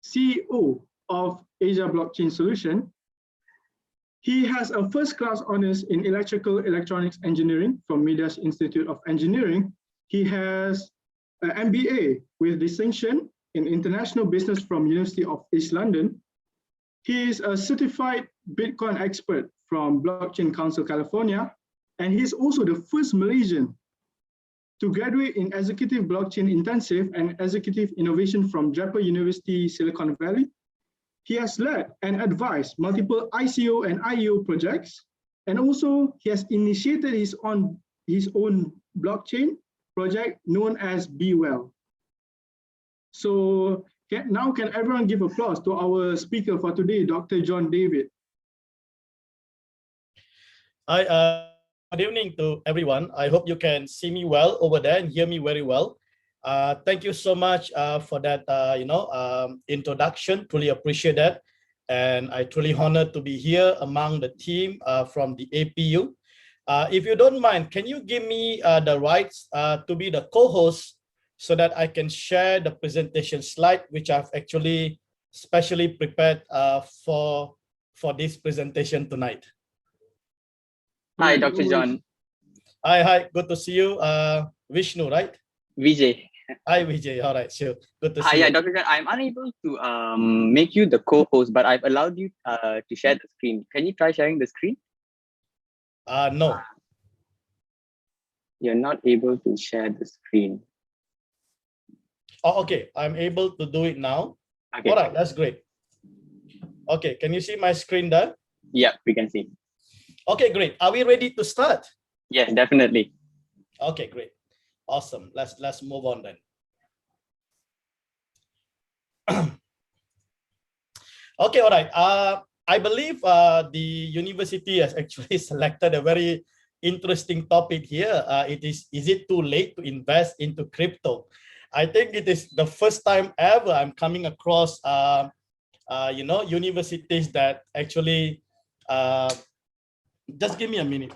CEO of Asia Blockchain Solution. He has a first-class honors in electrical electronics engineering from Midas Institute of Engineering. He has an MBA with distinction in international business from University of East London. He is a certified Bitcoin expert from Blockchain Council California, and he's also the first Malaysian to graduate in Executive Blockchain Intensive and Executive Innovation from Draper University, Silicon Valley. He has led and advised multiple ICO and IEO projects, and also he has initiated his own blockchain project known as Be Well. So now can everyone give applause to our speaker for today, Dr. John David. Hi, good evening to everyone. I hope you can see me well over there and hear me very well. Thank you so much for that, introduction. Truly appreciate that. And I truly honored to be here among the team from the APU. If you don't mind, can you give me the rights to be the co-host so that I can share the presentation slide, which I've actually specially prepared for this presentation tonight. Hi, Dr. John. Hi, good to see you. Vishnu, right? Vijay. Hi, Vijay. All right, sure. Good to see you. you. Dr. John, I'm unable to make you the co-host, but I've allowed you to share the screen. Can you try sharing the screen? No. You're not able to share the screen. Oh, okay. I'm able to do it now. Okay. All right, that's great. Okay, can you see my screen there? Yeah, we can see. Okay, great. Are we ready to start? Yes, definitely. Okay, great. Awesome. Let's move on then. Okay, all right. I believe the university has actually selected a very interesting topic here. Is it too late to invest into crypto? I think it is the first time ever I'm coming across universities that actually just give me a minute.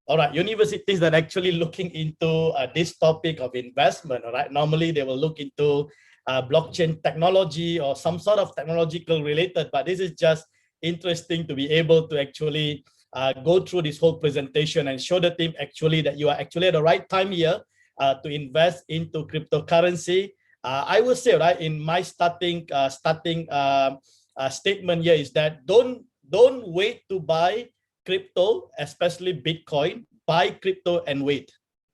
All right, universities that actually looking into this topic of investment, all right? Normally they will look into blockchain technology or some sort of technological related, but this is just interesting to be able to actually go through this whole presentation and show the team actually that you are actually at the right time here to invest into cryptocurrency. I will say, right, in my starting statement here is that don't wait to buy crypto, especially Bitcoin. Buy crypto and wait.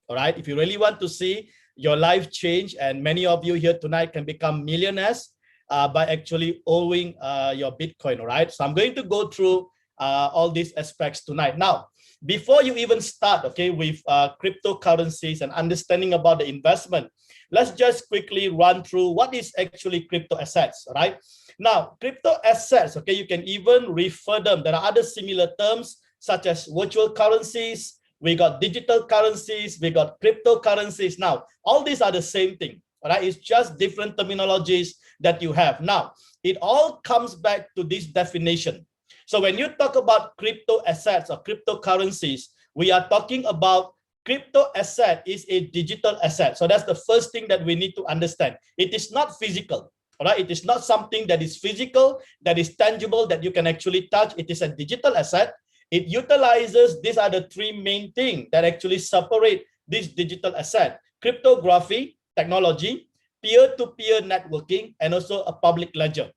All right. If you really want to see your life change, and many of you here tonight can become millionaires by actually owning your Bitcoin. All right. So I'm going to go through all these aspects tonight. Now, before you even start, okay, with cryptocurrencies and understanding about the investment, let's just quickly run through what is actually crypto assets. All right. Now, crypto assets, okay, you can even refer them. There are other similar terms such as virtual currencies. We got digital currencies. We got cryptocurrencies. Now, all these are the same thing. All right. It's just different terminologies that you have. Now, it all comes back to this definition. So when you talk about crypto assets or cryptocurrencies, we are talking about crypto asset is a digital asset. So that's the first thing that we need to understand. It is not physical. All right, it is not something that is physical, that is tangible, that you can actually touch. It is a digital asset. It utilizes, these are the three main things that actually separate this digital asset: cryptography technology, peer-to-peer networking, and also a public ledger.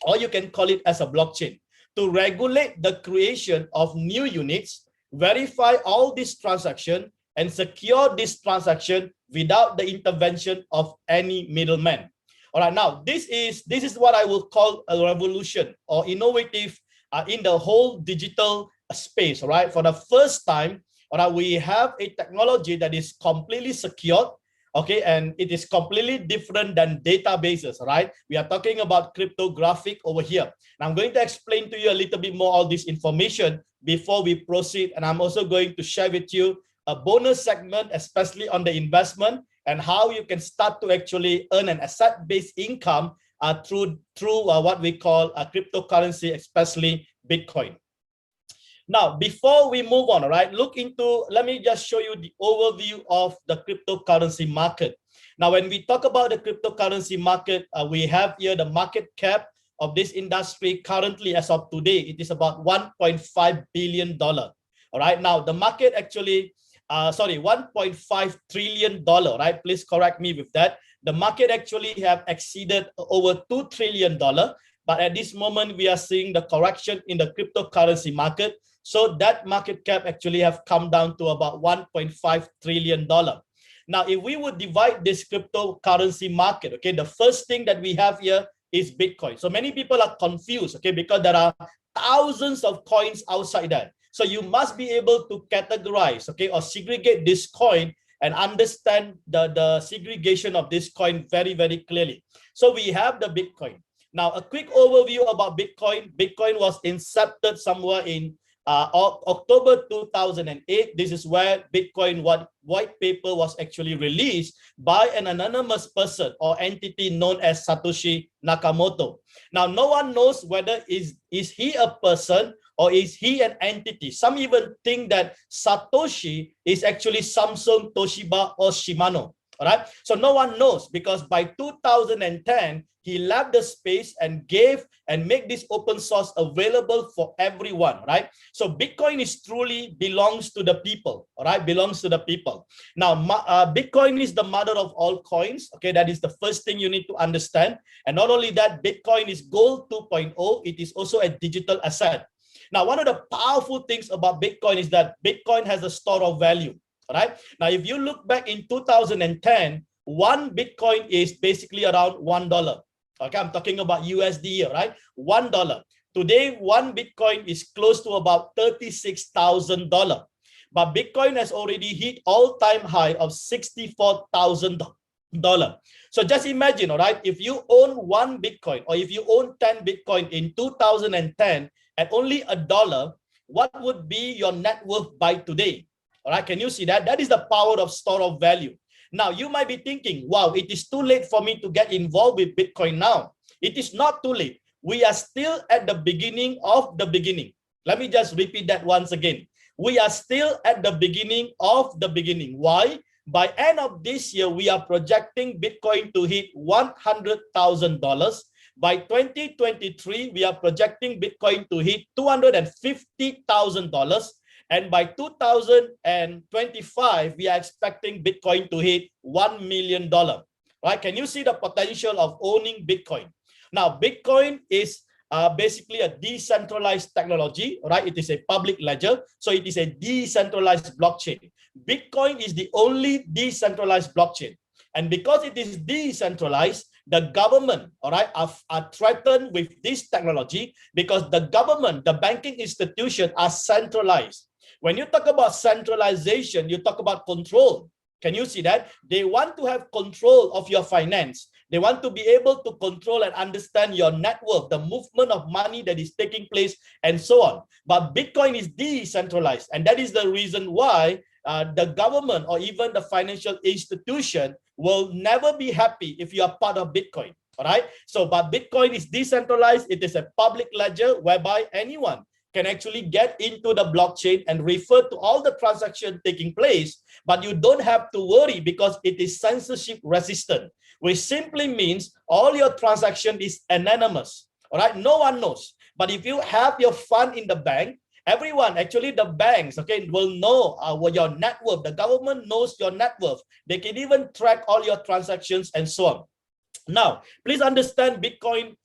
Or you can call it as a blockchain to regulate the creation of new units, verify all these transactions, and secure this transaction without the intervention of any middleman. All right, now this is what I will call a revolution or innovative in the whole digital space. All right, for the first time, all right, we have a technology that is completely secured. Okay, and it is completely different than databases. All right, we are talking about cryptographic over here. And I'm going to explain to you a little bit more all this information before we proceed. And I'm also going to share with you a bonus segment, especially on the investment and how you can start to actually earn an asset-based income through what we call a cryptocurrency, especially Bitcoin. Now, before we move on, all right, let me just show you the overview of the cryptocurrency market. Now, when we talk about the cryptocurrency market, we have here the market cap of this industry currently as of today. It is about $1.5 billion. All right, now the market actually, $1.5 trillion, right? Please correct me with that. The market actually have exceeded over $2 trillion. But at this moment, we are seeing the correction in the cryptocurrency market. So that market cap actually have come down to about $1.5 trillion. Now, if we would divide this cryptocurrency market, okay, the first thing that we have here is Bitcoin. So many people are confused, okay, because there are thousands of coins outside that. So you must be able to categorize, okay, or segregate this coin and understand the segregation of this coin very, very clearly. So we have the Bitcoin. Now, a quick overview about Bitcoin. Bitcoin was incepted somewhere in October 2008. This is where Bitcoin white paper was actually released by an anonymous person or entity known as Satoshi Nakamoto. Now, no one knows whether is he a person or is he an entity. Some even think that Satoshi is actually Samsung, Toshiba, or Shimano. All right. So no one knows, because by 2010, he left the space and made this open source available for everyone, right? So Bitcoin is truly belongs to the people, all right? Belongs to the people. Now, Bitcoin is the mother of all coins, okay? That is the first thing you need to understand. And not only that, Bitcoin is gold 2.0. It is also a digital asset. Now, one of the powerful things about Bitcoin is that Bitcoin has a store of value, all right? Now, if you look back in 2010, one Bitcoin is basically around $1. Okay, I'm talking about USD here, right? $1. Today, one Bitcoin is close to about $36,000. But Bitcoin has already hit all-time high of $64,000. So just imagine, all right, if you own one Bitcoin or if you own 10 Bitcoin in 2010 at only $1, what would be your net worth by today? All right, can you see that? That is the power of store of value. Now, you might be thinking, wow, it is too late for me to get involved with Bitcoin now. It is not too late. We are still at the beginning of the beginning. Let me just repeat that once again. We are still at the beginning of the beginning. Why? By end of this year, we are projecting Bitcoin to hit $100,000. By 2023, we are projecting Bitcoin to hit $250,000. And by 2025, we are expecting Bitcoin to hit $1 million. Right? Can you see the potential of owning Bitcoin? Now, Bitcoin is basically a decentralized technology, right? It is a public ledger, so it is a decentralized blockchain. Bitcoin is the only decentralized blockchain. And because it is decentralized, the government, all right, are threatened with this technology because the government, the banking institutions are centralized. When you talk about centralization, you talk about control. Can you see that? They want to have control of your finance. They want to be able to control and understand your network, the movement of money that is taking place, and so on. But Bitcoin is decentralized. And that is the reason why the government or even the financial institution will never be happy if you are part of Bitcoin. All right. So, but Bitcoin is decentralized. It is a public ledger whereby anyone can actually get into the blockchain and refer to all the transactions taking place, but you don't have to worry because it is censorship resistant, which simply means all your transaction is anonymous. All right, no one knows. But if you have your fund in the bank, everyone, actually the banks, okay, will know your net worth. The government knows your net worth. They can even track all your transactions and so on. Now, please understand, Bitcoin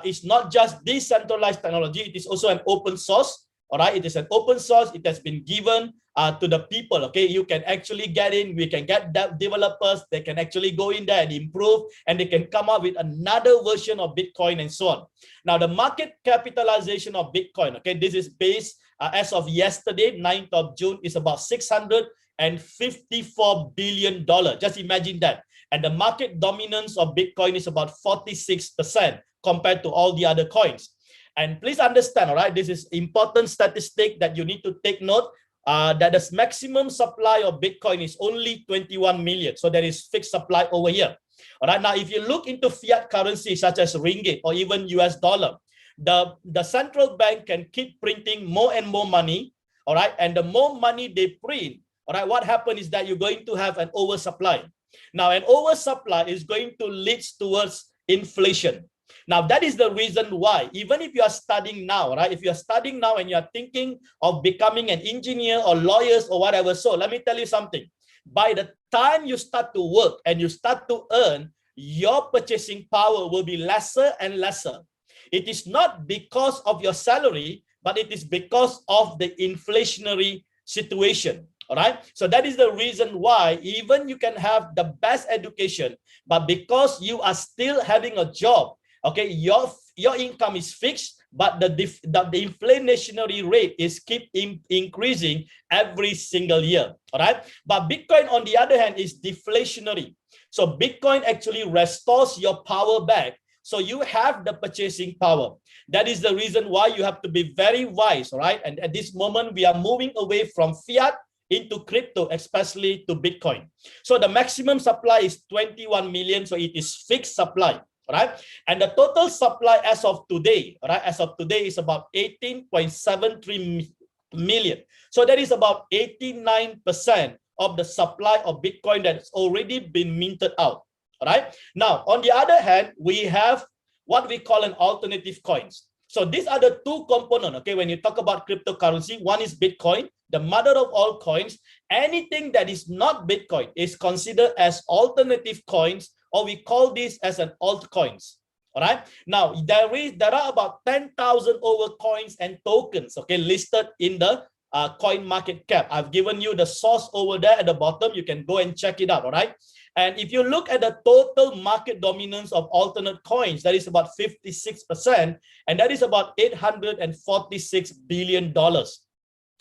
is not just decentralized technology, it is also an open source. All right, it is an open source. It has been given to the people. Okay, you can actually get in. We can get developers. They can actually go in there and improve, and they can come up with another version of Bitcoin and so on. Now, the market capitalization of Bitcoin, okay, this is based as of yesterday, 9th of June, is about $654 billion. Just imagine that. And the market dominance of Bitcoin is about 46% compared to all the other coins. And please understand, all right, this is important statistic that you need to take note, that the maximum supply of Bitcoin is only 21 million. So there is fixed supply over here. All right, now if you look into fiat currency such as ringgit or even US dollar, the central bank can keep printing more and more money all right, and the more money they print, all right, what happens is that you're going to have an oversupply. Now, an oversupply is going to lead towards inflation. Now, that is the reason why, even if you are studying now, right? If you are studying now and you are thinking of becoming an engineer or lawyers or whatever, so let me tell you something. By the time you start to work and you start to earn, your purchasing power will be lesser and lesser. It is not because of your salary, but it is because of the inflationary situation. All right. So that is the reason why even you can have the best education, but because you are still having a job, okay, your income is fixed, but the inflationary rate is keep increasing every single year. All right. But Bitcoin, on the other hand, is deflationary. So Bitcoin actually restores your power back. So you have the purchasing power. That is the reason why you have to be very wise. All right. And at this moment, we are moving away from fiat into crypto, especially to Bitcoin. So the maximum supply is 21 million. So it is fixed supply. Right, and the total supply as of today, right, as of today is about 18.73 million. So that is about 89% of the supply of Bitcoin that's already been minted out. All right. Now, on the other hand, we have what we call an alternative coins. So these are the two components. Okay, when you talk about cryptocurrency, one is Bitcoin, the mother of all coins. Anything that is not Bitcoin is considered as alternative coins, or we call this as an altcoins. All right. Now there are about 10,000 over coins and tokens, okay, listed in the coin market cap. I've given you the source over there at the bottom. You can go and check it out. All right. And if you look at the total market dominance of alternate coins, that is about 56%, and that is about $846 billion.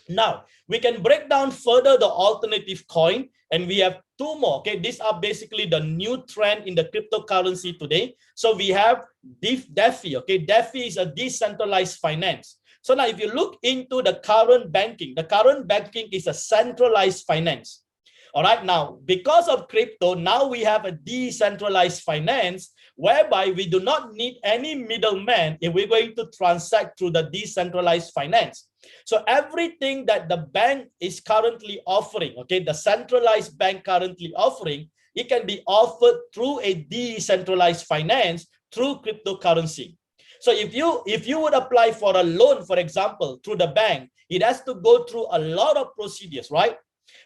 Now, we can break down further the alternative coin, and we have two more. Okay, these are basically the new trend in the cryptocurrency today. So we have DeFi. Okay, DeFi is a decentralized finance. So now if you look into the current banking is a centralized finance. All right, now because of crypto, now we have a decentralized finance whereby we do not need any middleman if we're going to transact through the decentralized finance. So everything that the bank is currently offering, okay, the centralized bank currently offering, it can be offered through a decentralized finance through cryptocurrency. So if you would apply for a loan, for example, through the bank, it has to go through a lot of procedures, right?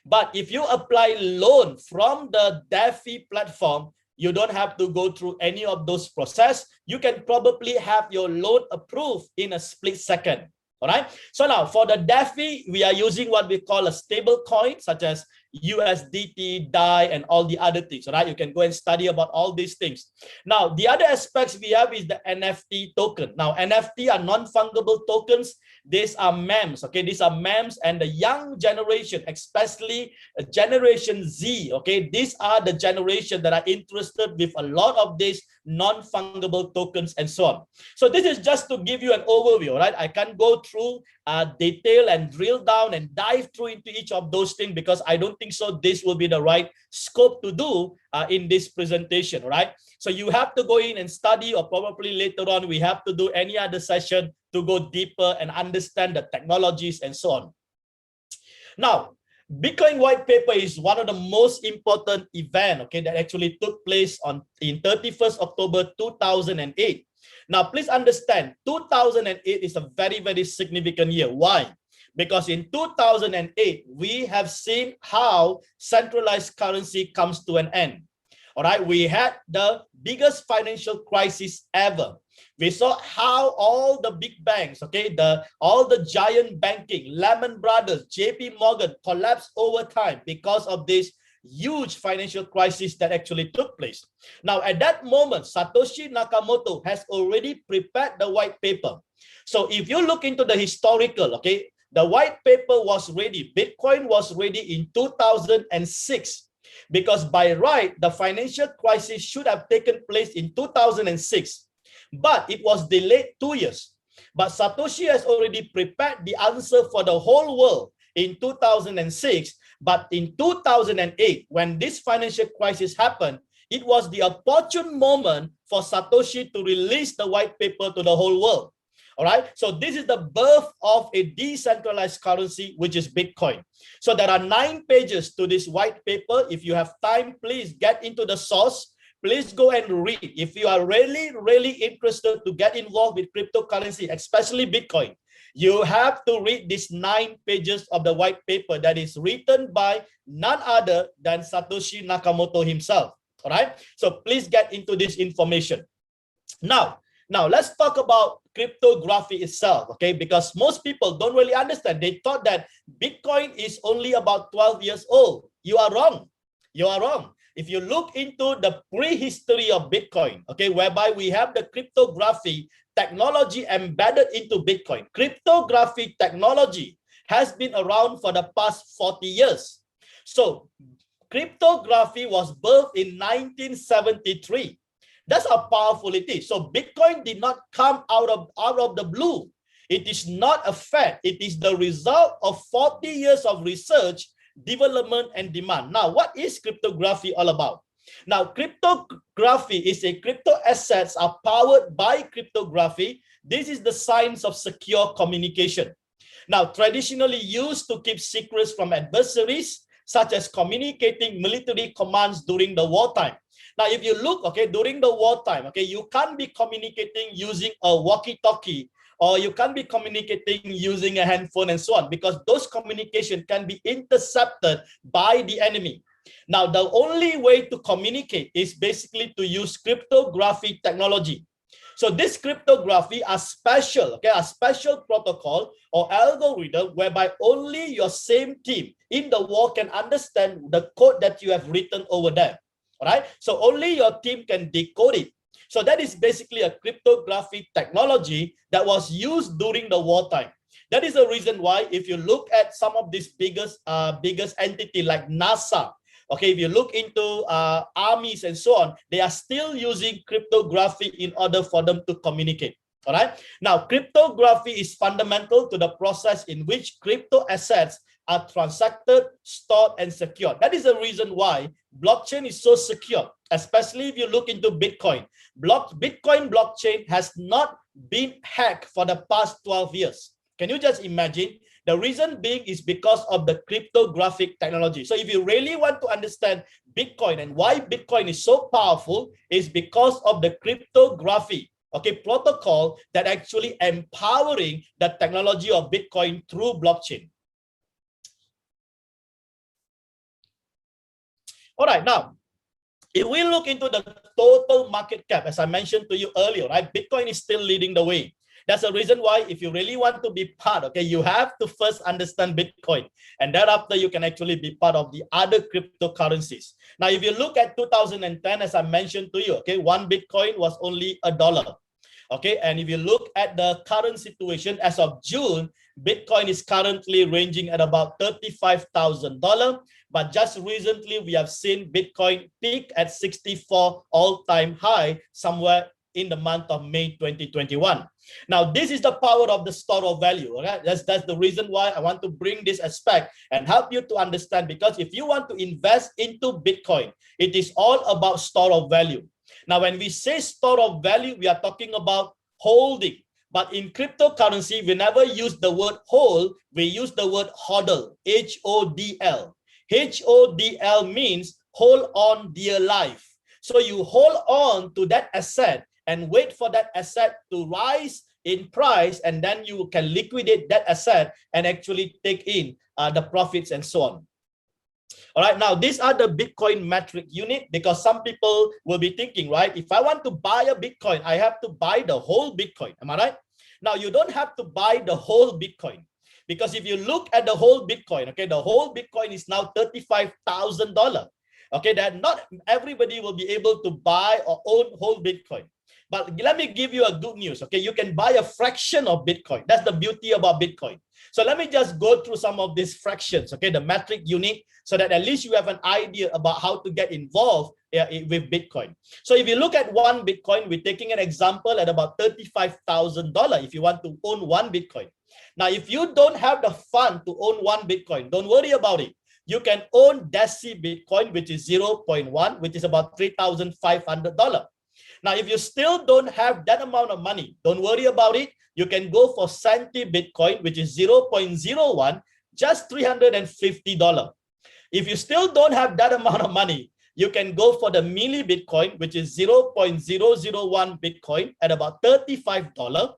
But if you apply loan from the DeFi platform, you don't have to go through any of those processes. You can probably have your loan approved in a split second. All right. So now for the DeFi, we are using what we call a stable coin, such as USDT, DAI, and all the other things. All right. You can go and study about all these things. Now, the other aspects we have is the NFT token. Now, NFT are non-fungible tokens. These are memes. Okay. These are memes, and the young generation, especially Generation Z. Okay. These are the generation that are interested with a lot of these non-fungible tokens and so on. So this is just to give you an overview, right? I can't go through detail and drill down and dive through into each of those things because I don't think so this will be the right scope to do in this presentation, right? So you have to go in and study, or probably later on we have to do any other session to go deeper and understand the technologies and so on. Now, Bitcoin white paper is one of the most important events, okay, that actually took place in 31st October 2008. Now, please understand, 2008 is a very, very significant year. Why? Because in 2008, we have seen how centralized currency comes to an end. All right, we had the biggest financial crisis ever. We saw how all the big banks, okay, all the giant banking, Lehman Brothers, JP Morgan collapsed over time because of this huge financial crisis that actually took place. Now, at that moment, Satoshi Nakamoto has already prepared the white paper. So if you look into the historical, okay, the white paper was ready. Bitcoin was ready in 2006. Because by right, the financial crisis should have taken place in 2006, but it was delayed 2 years. But Satoshi has already prepared the answer for the whole world in 2006. But in 2008, when this financial crisis happened, it was the opportune moment for Satoshi to release the white paper to the whole world. All right, so this is the birth of a decentralized currency, which is Bitcoin. So there are 9 pages to this white paper. If you have time, please get into the source. Please go and read. If you are really interested to get involved with cryptocurrency, especially Bitcoin, you have to read these 9 pages of the white paper that is written by none other than Satoshi Nakamoto himself. All right, so please get into this information. Now let's talk about cryptography itself, okay? Because most people don't really understand. They thought that Bitcoin is only about 12 years old. You are wrong. You are wrong. If you look into the prehistory of Bitcoin, okay, whereby we have the cryptography technology embedded into Bitcoin. Cryptography technology has been around for the past 40 years. So cryptography was birthed in 1973. That's how powerful it is. So Bitcoin did not come out of the blue. It is not a fad. It is the result of 40 years of research, development, and demand. Now, what is cryptography all about? Now, cryptography is a crypto assets are powered by cryptography. This is the science of secure communication. Now, traditionally used to keep secrets from adversaries, such as communicating military commands during the wartime. Now, if you look, okay, during the wartime, okay, you can't be communicating using a walkie-talkie, or you can't be communicating using a handphone and so on, because those communication can be intercepted by the enemy. Now, the only way to communicate is basically to use cryptography technology. So this cryptography are special, okay, a special protocol or algorithm whereby only your same team in the war can understand the code that you have written over there. All right, so only your team can decode it. So that is basically a cryptography technology that was used during the wartime. That is the reason why, if you look at some of these biggest entity like NASA, okay, if you look into armies and so on, they are still using cryptography in order for them to communicate. All right. Now, cryptography is fundamental to the process in which crypto assets are transacted, stored, and secured. That is the reason why blockchain is so secure, especially if you look into Bitcoin. Bitcoin blockchain has not been hacked for the past 12 years. Can you just imagine? The reason being is because of the cryptographic technology. So if you really want to understand Bitcoin and why Bitcoin is so powerful, is because of the cryptography, okay, protocol that actually empowering the technology of Bitcoin through blockchain. All right, now, if we look into the total market cap, as I mentioned to you earlier, right, Bitcoin is still leading the way. That's the reason why, if you really want to be part, okay, you have to first understand Bitcoin, and thereafter you can actually be part of the other cryptocurrencies. Now, if you look at 2010, as I mentioned to you, okay, 1 Bitcoin was only $1. Okay, and if you look at the current situation as of June, Bitcoin is currently ranging at about $35,000. But just recently, we have seen Bitcoin peak at 64 all-time high somewhere in the month of May 2021. Now, this is the power of the store of value. Okay? That's the reason why I want to bring this aspect and help you to understand, because if you want to invest into Bitcoin, it is all about store of value. Now, when we say store of value, we are talking about holding. But in cryptocurrency, we never use the word hold, we use the word hodl, H-O-D-L. H-O-D-L means hold on dear life. So you hold on to that asset and wait for that asset to rise in price, and then you can liquidate that asset and actually take in the profits and so on. All right, now these are the Bitcoin metric unit, because some people will be thinking, right, if I want to buy a Bitcoin, I have to buy the whole Bitcoin. Am I right? Now, you don't have to buy the whole Bitcoin, because if you look at the whole Bitcoin, okay, the whole Bitcoin is now $35,000. Okay, that not everybody will be able to buy or own whole Bitcoin. But let me give you a good news. Okay, you can buy a fraction of Bitcoin. That's the beauty about Bitcoin. So let me just go through some of these fractions, okay, the metric unit, so that at least you have an idea about how to get involved with Bitcoin. So if you look at 1 Bitcoin, we're taking an example at about $35,000 if you want to own 1 Bitcoin. Now, if you don't have the fund to own 1 Bitcoin, don't worry about it. You can own Deci Bitcoin, which is 0.1, which is about $3,500. Now, if you still don't have that amount of money, don't worry about it. You can go for centi Bitcoin, which is 0.01, just $350. If you still don't have that amount of money, you can go for the milli Bitcoin, which is 0.001 Bitcoin at about $35.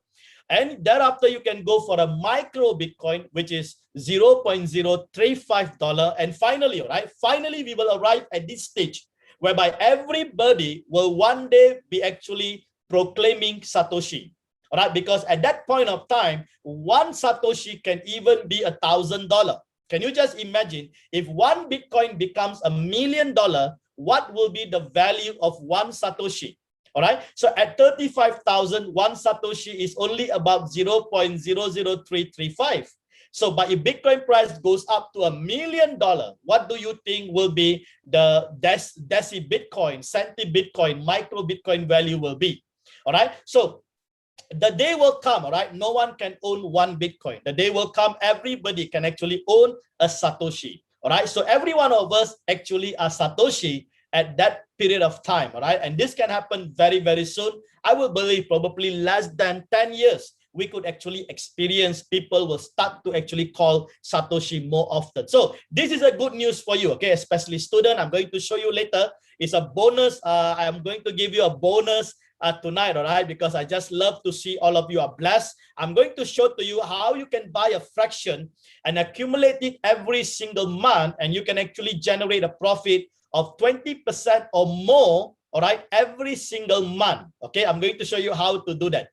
And thereafter, you can go for a micro Bitcoin, which is $0.035. And finally, right? Finally, we will arrive at this stage whereby everybody will one day be actually proclaiming Satoshi. All right, because at that point of time, one Satoshi can even be $1,000. Can you just imagine if one Bitcoin becomes $1 million, what will be the value of one Satoshi? All right, so at 35,000, one Satoshi is only about 0.00335. So, but if Bitcoin price goes up to $1 million, what do you think will be the deci Bitcoin, centi Bitcoin, micro Bitcoin value will be? All right, so the day will come, all right, no one can own one Bitcoin. The day will come, everybody can actually own a Satoshi. All right, so every one of us actually are Satoshi at that period of time. All right, and this can happen very, very soon. I will believe probably less than 10 years, we could actually experience, people will start to actually call Satoshi more often. So this is a good news for you, okay, especially student. I'm going to show you later. It's a bonus. I'm going to give you a bonus tonight, all right, because I just love to see all of you are blessed. I'm going to show to you how you can buy a fraction and accumulate it every single month, and you can actually generate a profit of 20% or more, all right, every single month. Okay, I'm going to show you how to do that.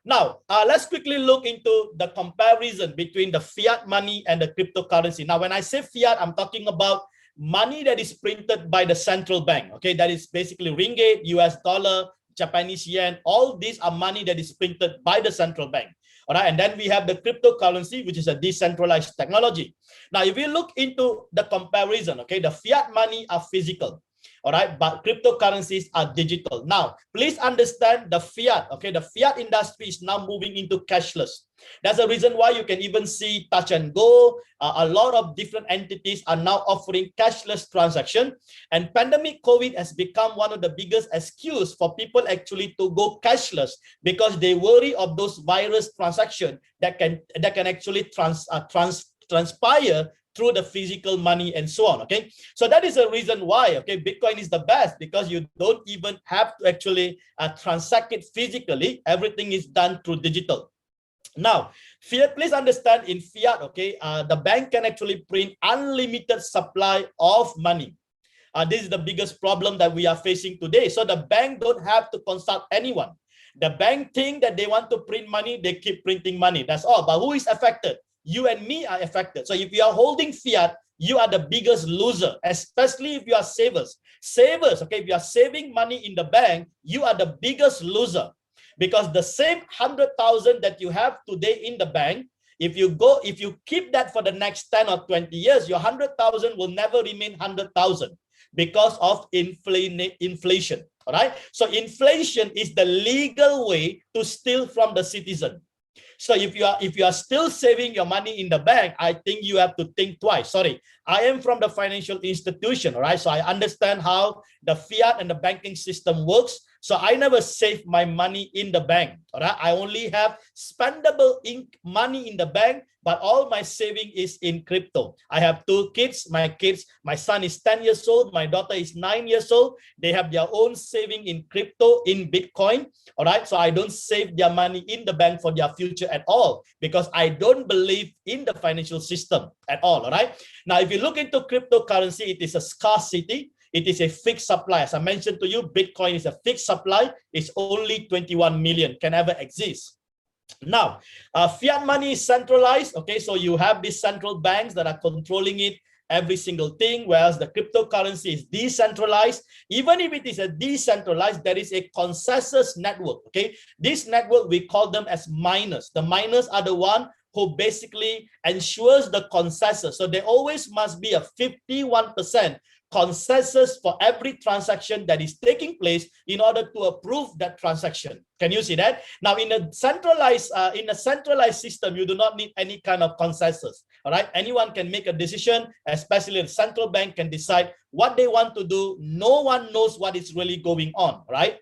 Now, let's quickly look into the comparison between the fiat money and the cryptocurrency. Now, when I say fiat, I'm talking about money that is printed by the central bank. Okay, that is basically ringgit, US dollar, Japanese yen. All these are money that is printed by the central bank. All right, and then we have the cryptocurrency, which is a decentralized technology. Now, if we look into the comparison, okay, the fiat money are physical. All right, but cryptocurrencies are digital. Now, please understand the fiat, okay, the fiat industry is now moving into cashless. That's the reason why you can even see touch and go. A lot of different entities are now offering cashless transaction, and pandemic COVID has become one of the biggest excuses for people actually to go cashless, because they worry of those virus transactions that can actually transpire through the physical money and so on. Okay, so that is the reason why, okay, Bitcoin is the best, because you don't even have to actually transact it physically. Everything is done through digital. Now, fiat, please understand, in fiat, okay, the bank can actually print unlimited supply of money. This is the biggest problem that we are facing today. So the bank don't have to consult anyone. The bank think that they want to print money, they keep printing money. That's all. But who is affected? You and me are affected. So if you are holding fiat, you are the biggest loser, especially if you are savers. Savers, okay, if you are saving money in the bank, you are the biggest loser, because the same 100,000 that you have today in the bank, if you keep that for the next 10 or 20 years, your 100,000 will never remain 100,000 because of inflation. All right. So inflation is the legal way to steal from the citizen. So if you are still saving your money in the bank, I think you have to think twice. Sorry, I am from the financial institution, all right? So I understand how the fiat and the banking system works. So I never save my money in the bank, all right? I only have spendable money in the bank, but all my saving is in crypto. I have 2 kids. My son is 10 years old. My daughter is 9 years old. They have their own saving in crypto, in Bitcoin, all right? So I don't save their money in the bank for their future at all, because I don't believe in the financial system at all, all right? Now, if you look into cryptocurrency, it is a scarcity. It is a fixed supply. As I mentioned to you, Bitcoin is a fixed supply. It's only 21 million can ever exist. Now, fiat money is centralized. Okay, so you have these central banks that are controlling it, every single thing, whereas the cryptocurrency is decentralized. Even if it is a decentralized, there is a consensus network. Okay, this network, we call them as miners. The miners are the one who basically ensures the consensus. So there always must be a 51% consensus for every transaction that is taking place in order to approve that transaction. Can you see that? Now, in a centralized system, you do not need any kind of consensus. All right, anyone can make a decision, especially the central bank can decide what they want to do. No one knows what is really going on, right?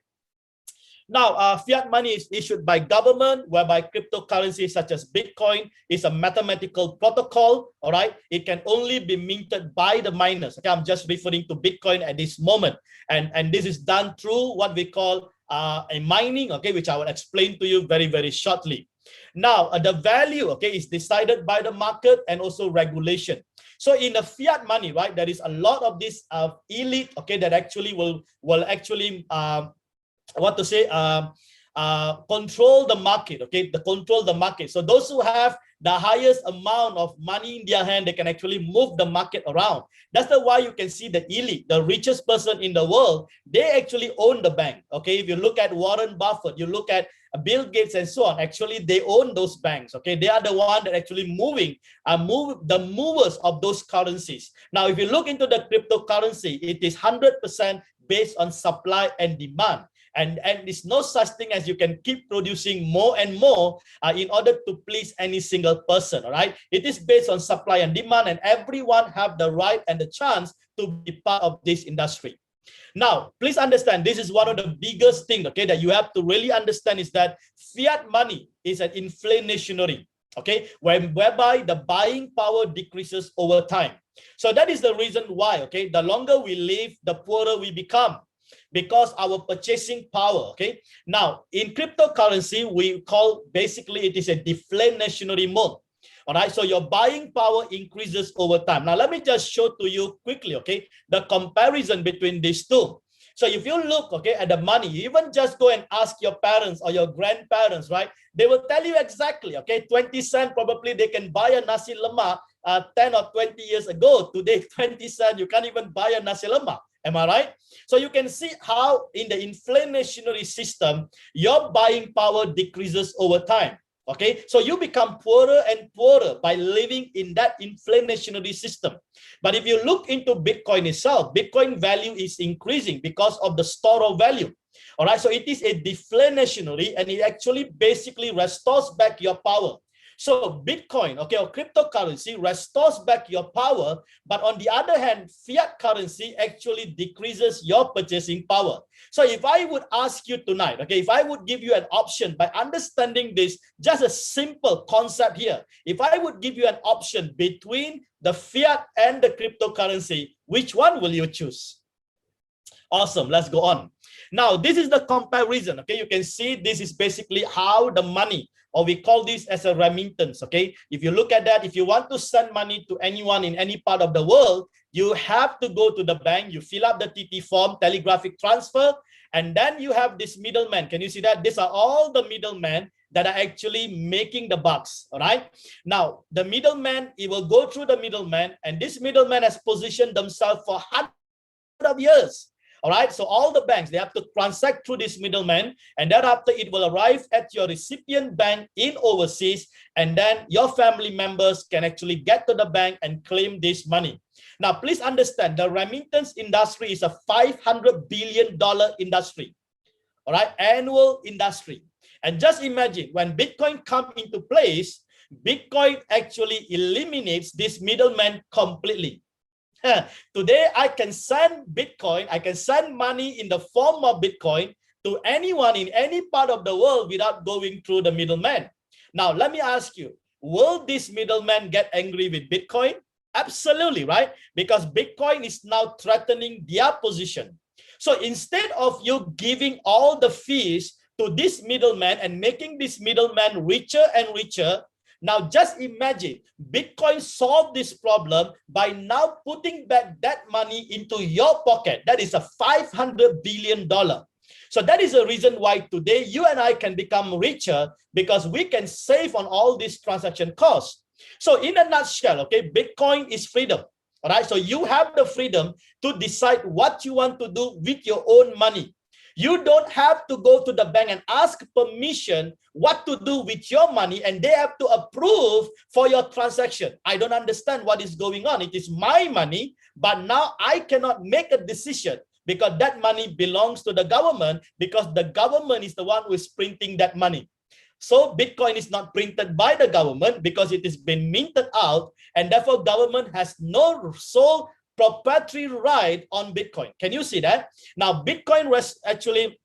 Now, fiat money is issued by government, whereby cryptocurrency such as Bitcoin is a mathematical protocol, all right? It can only be minted by the miners. Okay, I'm just referring to Bitcoin at this moment. And this is done through what we call a mining, okay, which I will explain to you very, very shortly. Now, the value, okay, is decided by the market and also regulation. So in the fiat money, right, there is a lot of this elite, okay, that actually will actually control the market, okay, control the market. So those who have the highest amount of money in their hand, they can actually move the market around. That's the why you can see the elite, the richest person in the world, they actually own the bank. Okay, if you look at Warren Buffett, you look at Bill Gates and so on, actually they own those banks. Okay, they are the one that actually the movers of those currencies. Now, if you look into the cryptocurrency, it is 100% based on supply and demand. And there's no such thing as you can keep producing more and more in order to please any single person, all right? It is based on supply and demand, and everyone have the right and the chance to be part of this industry. Now, please understand, this is one of the biggest things, okay, that you have to really understand is that fiat money is an inflationary, okay, whereby the buying power decreases over time. So that is the reason why, okay, the longer we live, the poorer we become, because our purchasing power, okay. Now, in cryptocurrency, we call basically it is a deflationary mode. All right, so your buying power increases over time. Now, let me just show to you quickly, okay, the comparison between these two. So if you look, okay, at the money, you even just go and ask your parents or your grandparents, right? They will tell you exactly, okay, 20 cents, probably they can buy a nasi lemak 10 or 20 years ago. Today, 20 cents, you can't even buy a nasi lemak. Am I right? So you can see how in the inflationary system, your buying power decreases over time. Okay, so you become poorer and poorer by living in that inflationary system. But if you look into Bitcoin itself, Bitcoin value is increasing because of the store of value. All right, so it is a deflationary, and it actually basically restores back your power. So Bitcoin, okay, or cryptocurrency restores back your power, but on the other hand, fiat currency actually decreases your purchasing power. So if I would ask you tonight, okay, if I would give you an option by understanding this, just a simple concept here, if I would give you an option between the fiat and the cryptocurrency, which one will you choose? Awesome, let's go on. Now, this is the comparison, okay? You can see this is basically how the money, or we call this as a remittance, okay? If you look at that, if you want to send money to anyone in any part of the world, you have to go to the bank, you fill up the TT form, telegraphic transfer, and then you have this middleman. Can you see that? These are all the middlemen that are actually making the bucks, all right? Now, the middleman, it will go through the middleman, and this middleman has positioned themselves for hundreds of years. All right, so all the banks, they have to transact through this middleman, and thereafter it will arrive at your recipient bank in overseas, and then your family members can actually get to the bank and claim this money. Now, please understand, the remittance industry is a $500 billion industry, all right, annual industry. And just imagine when Bitcoin comes into place, Bitcoin actually eliminates this middleman completely. Today, I can send Bitcoin, I can send money in the form of Bitcoin to anyone in any part of the world without going through the middleman. Now, let me ask you, will this middleman get angry with Bitcoin? Absolutely, right? Because Bitcoin is now threatening their position. So instead of you giving all the fees to this middleman and making this middleman richer and richer, now just imagine Bitcoin solved this problem by now putting back that money into your pocket. That is a $500 billion. So that is the reason why today you and I can become richer, because we can save on all these transaction costs. So in a nutshell, okay, Bitcoin is freedom. All right, so you have the freedom to decide what you want to do with your own money. You don't have to go to the bank and ask permission what to do with your money, and they have to approve for your transaction. I don't understand what is going on. It is my money, but now I cannot make a decision because that money belongs to the government, because the government is the one who is printing that money. So Bitcoin is not printed by the government because it is been minted out, and therefore government has no sole proprietary right on Bitcoin. Can you see that? Now, Bitcoin actually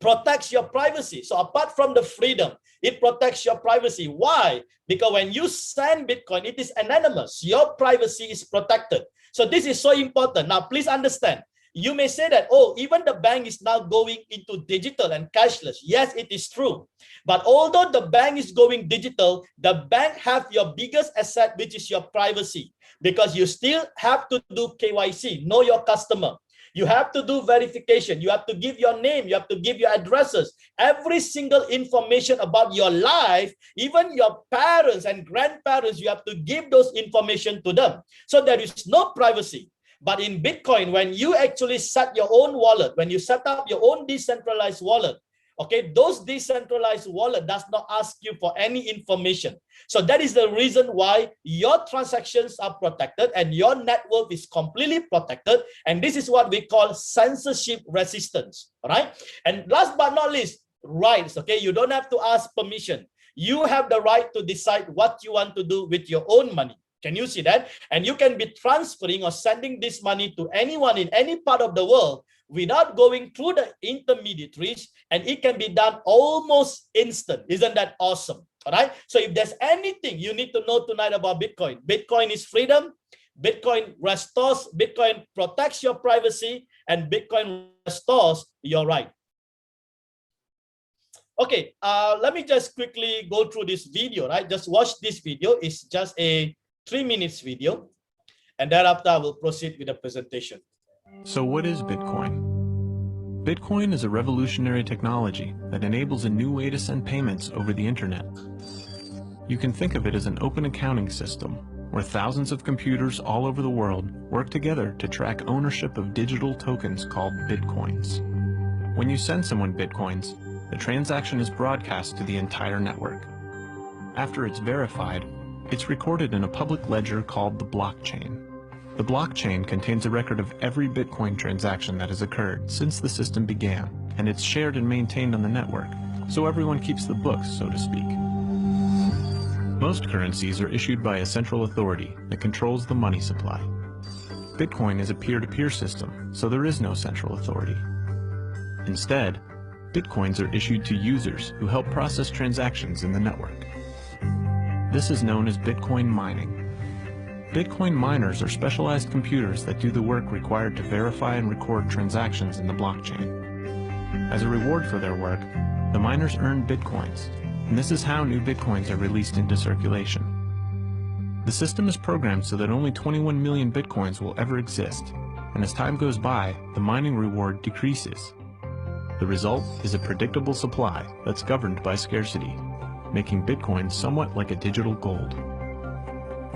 protects your privacy. So apart from the freedom, it protects your privacy. Why? Because when you send Bitcoin, it is anonymous. Your privacy is protected. So this is so important. Now, please understand. You may say that, oh, even the bank is now going into digital and cashless. Yes, it is true. But although the bank is going digital, the bank have your biggest asset, which is your privacy, because you still have to do KYC, know your customer. You have to do verification. You have to give your name. You have to give your addresses. Every single information about your life, even your parents and grandparents, you have to give those information to them. So there is no privacy. But in Bitcoin, when you actually set your own wallet, when you set up your own decentralized wallet, okay, those decentralized wallet does not ask you for any information. So that is the reason why your transactions are protected and your network is completely protected. And this is what we call censorship resistance. All right. And last but not least, rights. Okay, you don't have to ask permission. You have the right to decide what you want to do with your own money. Can you see that? And you can be transferring or sending this money to anyone in any part of the world without going through the intermediaries, and it can be done almost instant. Isn't that awesome? All right. So if there's anything you need to know tonight about Bitcoin, Bitcoin is freedom. Bitcoin restores, Bitcoin protects your privacy, and Bitcoin restores your right. Okay, let me just quickly go through this video, right? Just watch this video. It's just a 3 minutes video, and thereafter I will proceed with the presentation. So what is Bitcoin? Bitcoin is a revolutionary technology that enables a new way to send payments over the internet. You can think of it as an open accounting system where thousands of computers all over the world work together to track ownership of digital tokens called Bitcoins. When you send someone Bitcoins, the transaction is broadcast to the entire network. After it's verified, it's recorded in a public ledger called the blockchain. The blockchain contains a record of every Bitcoin transaction that has occurred since the system began, and it's shared and maintained on the network, so everyone keeps the books, so to speak. Most currencies are issued by a central authority that controls the money supply. Bitcoin is a peer-to-peer system, so there is no central authority. Instead, Bitcoins are issued to users who help process transactions in the network. This is known as Bitcoin mining. Bitcoin miners are specialized computers that do the work required to verify and record transactions in the blockchain. As a reward for their work, the miners earn Bitcoins, and this is how new Bitcoins are released into circulation. The system is programmed so that only 21 million Bitcoins will ever exist, and as time goes by, the mining reward decreases. The result is a predictable supply that's governed by scarcity, making Bitcoin somewhat like a digital gold.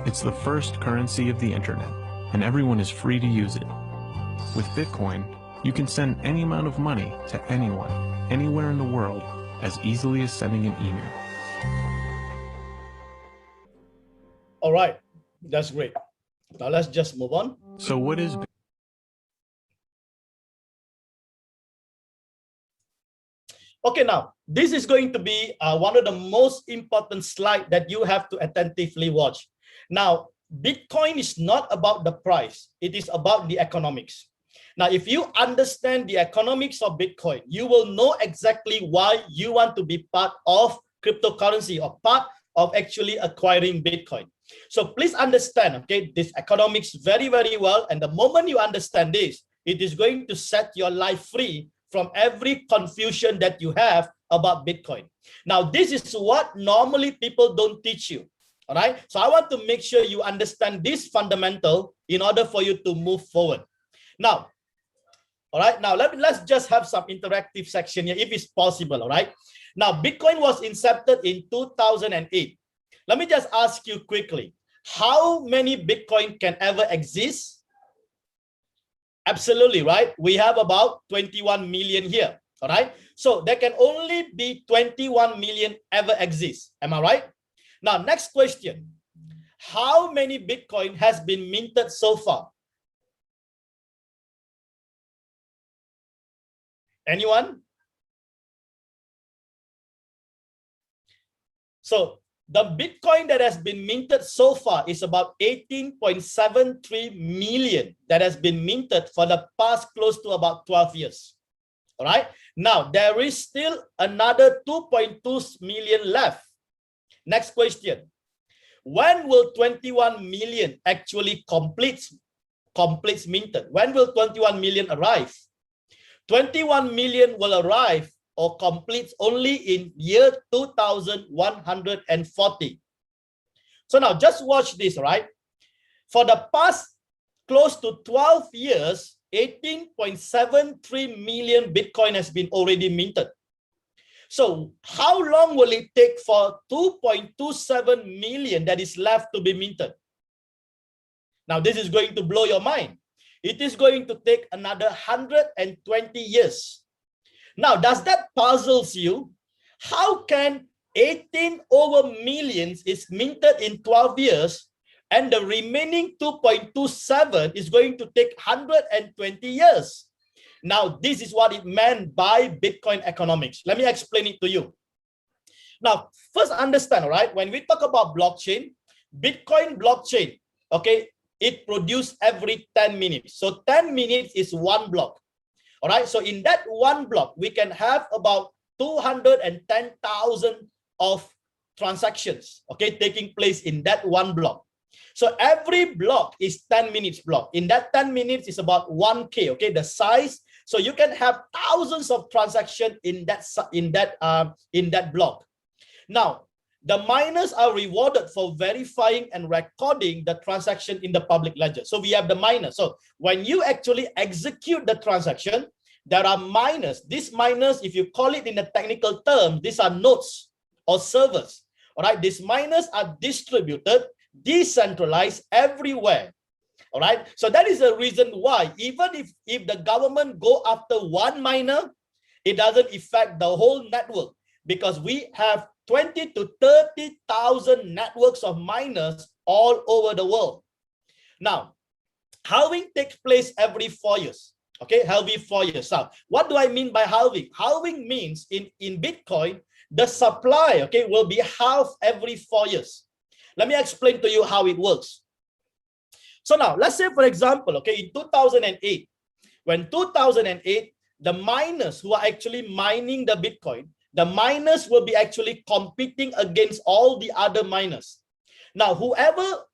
It's the first currency of the internet, and everyone is free to use it. With Bitcoin, you can send any amount of money to anyone, anywhere in the world, as easily as sending an email. All right, that's great. Now let's just move on. So what is Bitcoin? Okay, now this is going to be one of the most important slides that you have to attentively watch. Now, Bitcoin is not about the price. It is about the economics. Now, if you understand the economics of Bitcoin, you will know exactly why you want to be part of cryptocurrency or part of actually acquiring Bitcoin. So please understand, okay, this economics very, very well. And the moment you understand this, it is going to set your life free from every confusion that you have about Bitcoin. Now, this is what normally people don't teach you. All right. So I want to make sure you understand this fundamental in order for you to move forward. Now, all right. Now, let's just have some interactive section here if it's possible. All right. Now, Bitcoin was incepted in 2008. Let me just ask you quickly, how many Bitcoin can ever exist? Absolutely, right? We have about 21 million here. All right. So there can only be 21 million ever exist. Am I right? Now, next question. How many Bitcoin has been minted so far? Anyone? So the Bitcoin that has been minted so far is about 18.73 million that has been minted for the past close to about 12 years. All right. Now, there is still another 2.2 million left. Next question. When will 21 million actually complete minted? When will 21 million arrive? 21 million will arrive or complete only in year 2140. So now just watch this, right? For the past close to 12 years, 18.73 million Bitcoin has been already minted. So how long will it take for 2.27 million that is left to be minted? Now this is going to blow your mind. It is going to take another 120 years. Now, does that puzzles you? How can 18 over millions is minted in 12 years and the remaining 2.27 is going to take 120 years? Now, this is what it meant by Bitcoin economics. Let me explain it to you. Now, first understand, right? When we talk about blockchain, Bitcoin blockchain, okay, it produces every 10 minutes. So 10 minutes is one block. All right. So in that one block, we can have about 210,000 of transactions, okay, taking place in that one block. So every block is 10 minutes block. In that 10 minutes is about 1K, okay, the size. So you can have thousands of transactions in that block. Now, the miners are rewarded for verifying and recording the transaction in the public ledger. So we have the miners. So when you actually execute the transaction, there are miners. These miners, if you call it in a technical term, these are nodes or servers. All right, these miners are distributed, decentralized everywhere. All right, so that is the reason why even if the government go after one miner, it doesn't affect the whole network, because we have 20 to 30,000 networks of miners all over the world. Now, halving takes place every 4 years. Okay, halving 4 years. Now, what do I mean by halving? Halving means in Bitcoin, the supply, okay, will be halved every 4 years. Let me explain to you how it works. So now, let's say, for example, okay, in 2008, when 2008, the miners who are actually mining the Bitcoin, the miners will be actually competing against all the other miners. Now,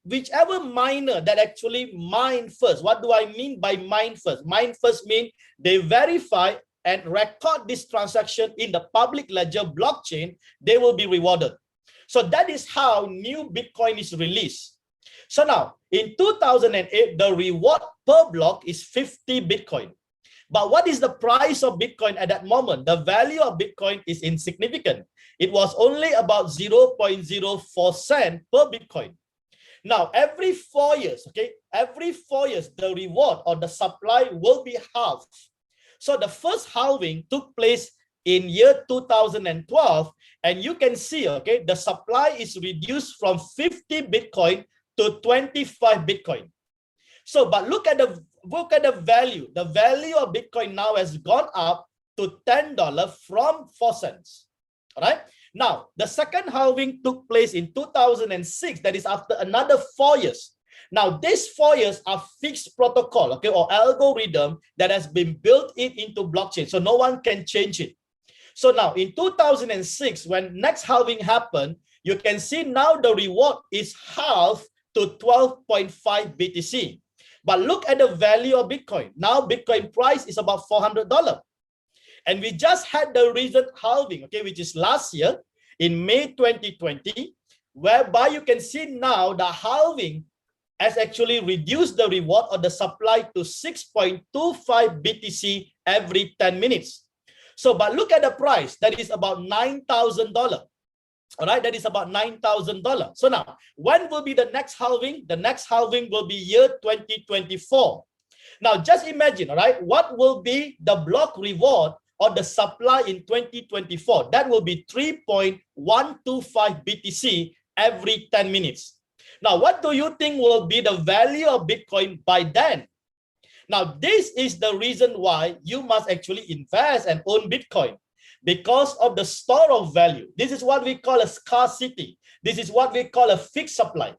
whichever miner that actually mine first, what do I mean by mine first? Mine first means they verify and record this transaction in the public ledger blockchain, they will be rewarded. So that is how new Bitcoin is released. So now, in 2008, the reward per block is 50 Bitcoin. But what is the price of Bitcoin at that moment? The value of Bitcoin is insignificant. It was only about 0.04 cent per Bitcoin. Now, every 4 years, okay, every 4 years, the reward or the supply will be halved. So the first halving took place in year 2012, and you can see, okay, the supply is reduced from 50 Bitcoin to 25 Bitcoin. So, but look at the value. The value of Bitcoin now has gone up to $10 from 4 cents. All right. Now, the second halving took place in 2006. That is after another 4 years. Now, these 4 years are fixed protocol, okay, or algorithm that has been built into blockchain. So no one can change it. So now in 2006, when next halving happened, you can see now the reward is halved to 12.5 BTC. But look at the value of Bitcoin. Now Bitcoin price is about $400. And we just had the recent halving, okay, which is last year in May 2020, whereby you can see now the halving has actually reduced the reward or the supply to 6.25 BTC every 10 minutes. So, but look at the price, that is about $9,000. All right, that is about $9,000. So now, when will be the next halving? The next halving will be year 2024. Now, just imagine, all right, what will be the block reward or the supply in 2024? That will be 3.125 BTC every 10 minutes. Now, what do you think will be the value of Bitcoin by then? Now, this is the reason why you must actually invest and own Bitcoin. because of the store of value. This is what we call a scarcity. This is what we call a fixed supply.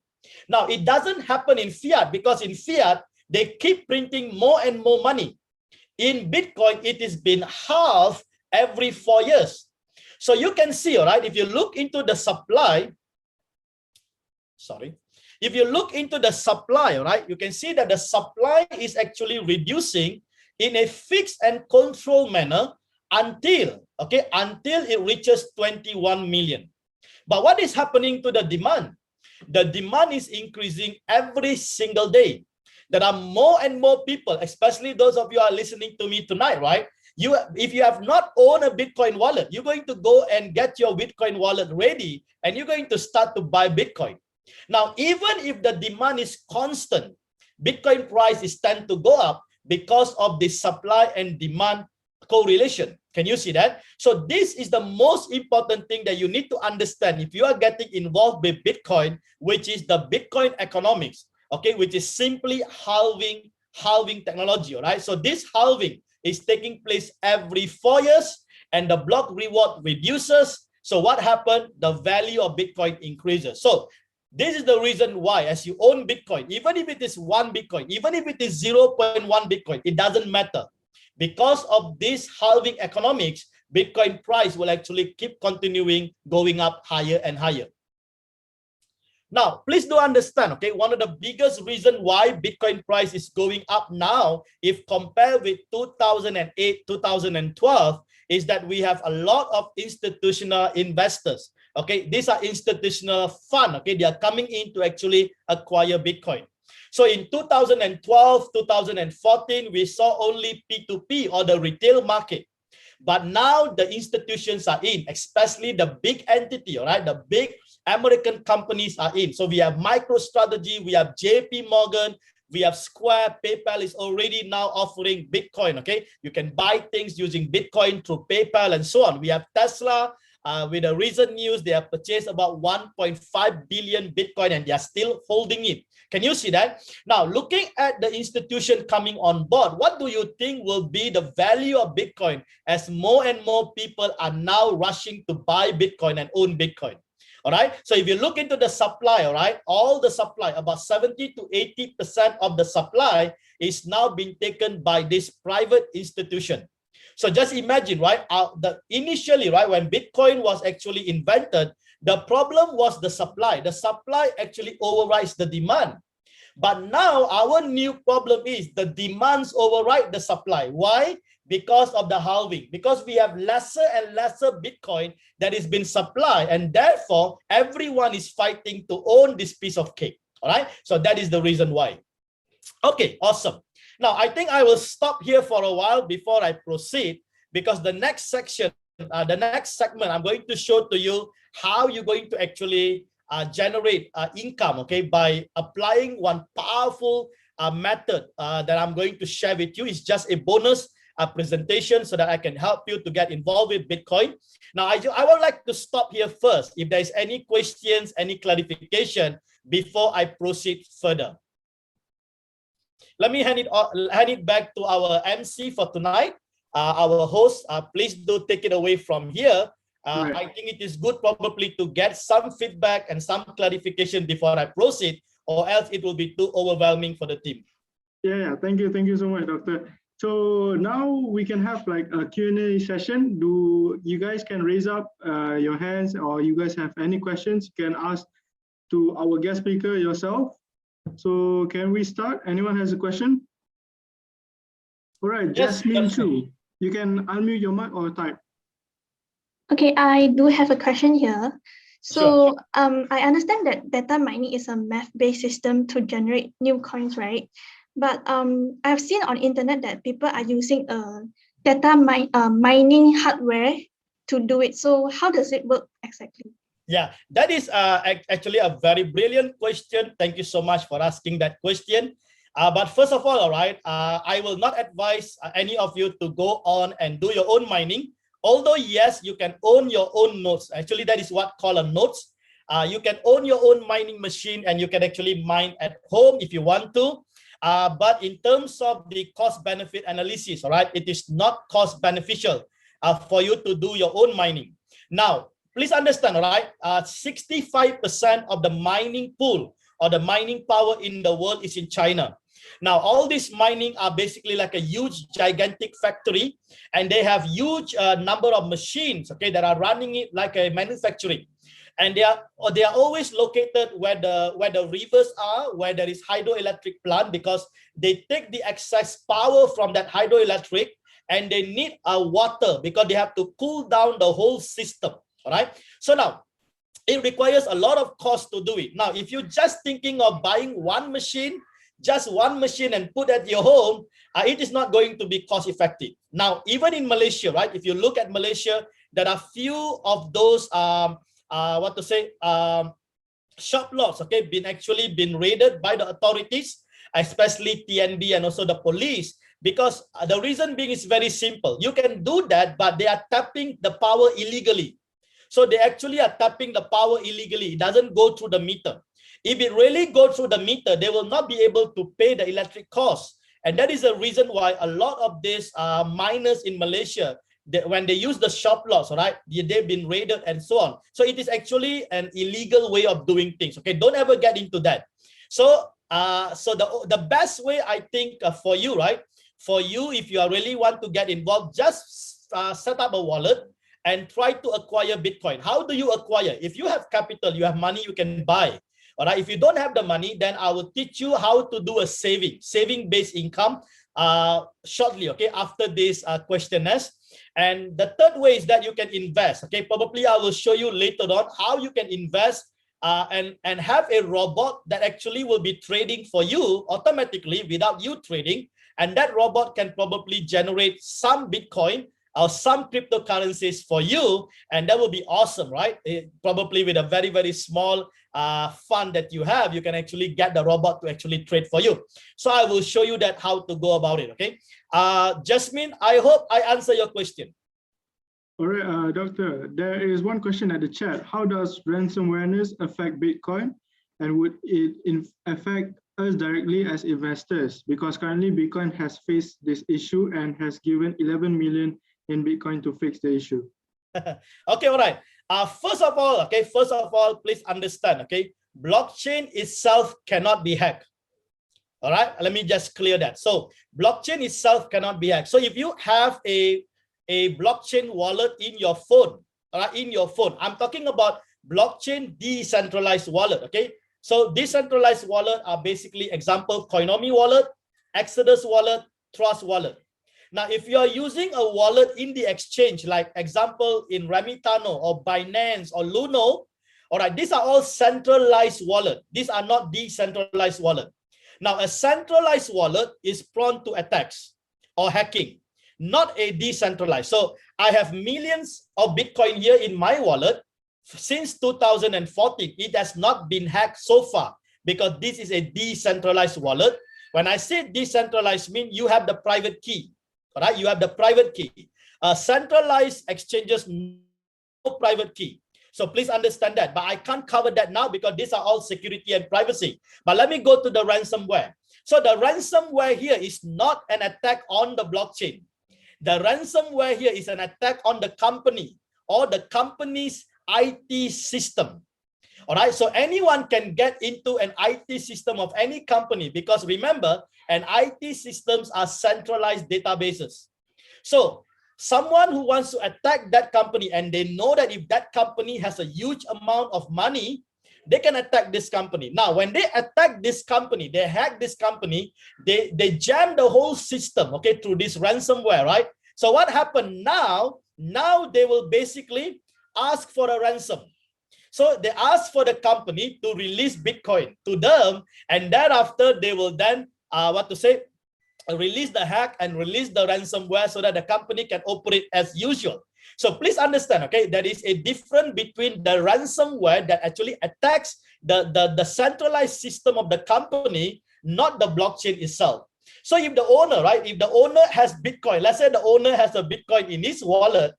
Now, it doesn't happen in fiat, because in fiat, they keep printing more and more money. In Bitcoin, it has been halved every 4 years. So you can see, all right, if you look into the supply, if you look into the supply, all right, you can see that the supply is actually reducing in a fixed and controlled manner until it reaches 21 million. But what is happening to the demand? The demand is increasing every single day. There are more and more people, especially those of you who are listening to me tonight, right? If you have not owned a Bitcoin wallet, you're going to go and get your Bitcoin wallet ready, and you're going to start to buy Bitcoin. Now, even if the demand is constant, Bitcoin price is tend to go up because of the supply and demand correlation. Can you see that? So this is the most important thing that you need to understand if you are getting involved with Bitcoin, which is the Bitcoin economics, okay, which is simply halving technology, all right? So this halving is taking place every 4 years, and the block reward reduces. So what happened? The value of Bitcoin increases. So this is the reason why, as you own Bitcoin, even if it is 1 Bitcoin, even if it is 0.1 Bitcoin, it doesn't matter. Because of this halving economics, Bitcoin price will actually keep continuing going up higher and higher. Now, please do understand, okay, one of the biggest reasons why Bitcoin price is going up now, if compared with 2008, 2012, is that we have a lot of institutional investors. Okay, these are institutional fund. Okay, they are coming in to actually acquire Bitcoin. So in 2012, 2014, we saw only P2P or the retail market. But now the institutions are in, especially the big entity, all right? The big American companies are in. So we have MicroStrategy, we have JP Morgan, we have Square. PayPal is already now offering Bitcoin, okay? You can buy things using Bitcoin through PayPal and so on. We have Tesla. With the recent news, they have purchased about 1.5 billion Bitcoin and they are still holding it. Can you see that? Now, looking at the institution coming on board, what do you think will be the value of Bitcoin as more and more people are now rushing to buy Bitcoin and own Bitcoin? All right. So if you look into the supply, all right, all the supply, about 70 to 80% of the supply is now being taken by this private institution. So just imagine, right, initially, right, when Bitcoin was actually invented, the problem was the supply. The supply actually overrides the demand. But now our new problem is the demands override the supply. Why? Because of the halving. Because we have lesser and lesser Bitcoin that is being supplied, and therefore everyone is fighting to own this piece of cake. All right. So that is the reason why. Okay, awesome. Now, I think I will stop here for a while before I proceed, because the next section, the next segment, I'm going to show to you how you're going to actually generate income, okay, by applying one powerful method that I'm going to share with you. It's just a bonus presentation so that I can help you to get involved with Bitcoin. Now, I would like to stop here first. If there's any questions, any clarification before I proceed further. Let me hand it back to our MC for tonight, our host. Please do take it away from here. Right. I think it is good probably to get some feedback and some clarification before I proceed, or else it will be too overwhelming for the team. Yeah, thank you so much, Doctor. So now we can have like a Q&A session. You guys can raise up your hands, or you guys have any questions, you can ask to our guest speaker yourself. So can we start? Anyone has a question? All right, yes, Jasmine Chu, you can unmute your mic or type. Okay, I do have a question here. So Sure. I understand that data mining is a math-based system to generate new coins, right? But I've seen on internet that people are using a data mining hardware to do it. So how does it work exactly? Yeah, that is actually a very brilliant question. Thank you so much for asking that question. But first of all right, I will not advise any of you to go on and do your own mining. Although, yes, you can own your own nodes. Actually, that is what called a nodes. You can own your own mining machine and you can actually mine at home if you want to. But in terms of the cost benefit analysis, all right, it is not cost beneficial. for you to do your own mining. Now, please understand, right? 65% of the mining pool or the mining power in the world is in China. Now, all this mining are basically like a huge, gigantic factory, and they have huge number of machines, okay, that are running it like a manufacturing. And they are always located where the rivers are, where there is hydroelectric plant, because they take the excess power from that hydroelectric and they need water because they have to cool down the whole system. All right. So now it requires a lot of cost to do it. Now, if you're just thinking of buying one machine, just one machine and put at your home, it is not going to be cost effective. Now, even in Malaysia, right? If you look at Malaysia, there are few of those shop lots, okay, been raided by the authorities, especially TNB and also the police, because the reason being is very simple. You can do that, but they are tapping the power illegally. So they actually are tapping the power illegally. It doesn't go through the meter. If it really goes through the meter, they will not be able to pay the electric costs. And that is the reason why a lot of these miners in Malaysia, when they use the shop lots, right, they've been raided and so on. So it is actually an illegal way of doing things. Okay, don't ever get into that. So the best way, I think, for you, right, for you, if you really want to get involved, just set up a wallet and try to acquire Bitcoin. How do you acquire? If you have capital, you have money, you can buy. All right. If you don't have the money, then I will teach you how to do a saving-based income shortly. Okay, after this questionnaires. And the third way is that you can invest. Okay, probably I will show you later on how you can invest and have a robot that actually will be trading for you automatically without you trading. And that robot can probably generate some Bitcoin or some cryptocurrencies for you, and that will be awesome, right? Probably with a very, very small fund that you have, you can actually get the robot to actually trade for you. So I will show you that how to go about it, okay? Jasmine, I hope I answer your question. All right, Doctor, there is one question at the chat. How does ransomware affect Bitcoin, and would it affect us directly as investors? Because currently Bitcoin has faced this issue and has given 11 million in Bitcoin to fix the issue. Okay, all right. First of all, please understand, okay, blockchain itself cannot be hacked. All right, let me just clear that. So blockchain itself cannot be hacked. So if you have a blockchain wallet in your phone, all right, I'm talking about blockchain decentralized wallet, okay? So decentralized wallet are basically example, Coinomi wallet, Exodus wallet, Trust wallet. Now, if you are using a wallet in the exchange, like example in Remittance or Binance or Luno, all right, these are all centralized wallet. These are not decentralized wallet. Now, a centralized wallet is prone to attacks or hacking, not a decentralized. So I have millions of Bitcoin here in my wallet since 2014. It has not been hacked so far because this is a decentralized wallet. When I say decentralized, mean you have the private key. All right, you have the private key. Centralized exchanges, no private key. So please understand that. But I can't cover that now because these are all security and privacy. But let me go to the ransomware. So the ransomware here is not an attack on the blockchain. The ransomware here is an attack on the company or the company's IT system. All right, so anyone can get into an IT system of any company because remember, an IT systems are centralized databases. So someone who wants to attack that company and they know that if that company has a huge amount of money, they can attack this company. Now, when they attack this company, they hack this company, they jam the whole system, okay, through this ransomware, right? So what happened now? Now they will basically ask for a ransom. So they ask for the company to release Bitcoin to them, and thereafter they will then release the hack and release the ransomware so that the company can operate as usual. So please understand, okay, there is a difference between the ransomware that actually attacks the centralized system of the company, not the blockchain itself. So if the owner, right, if the owner has Bitcoin, let's say the owner has a Bitcoin in his wallet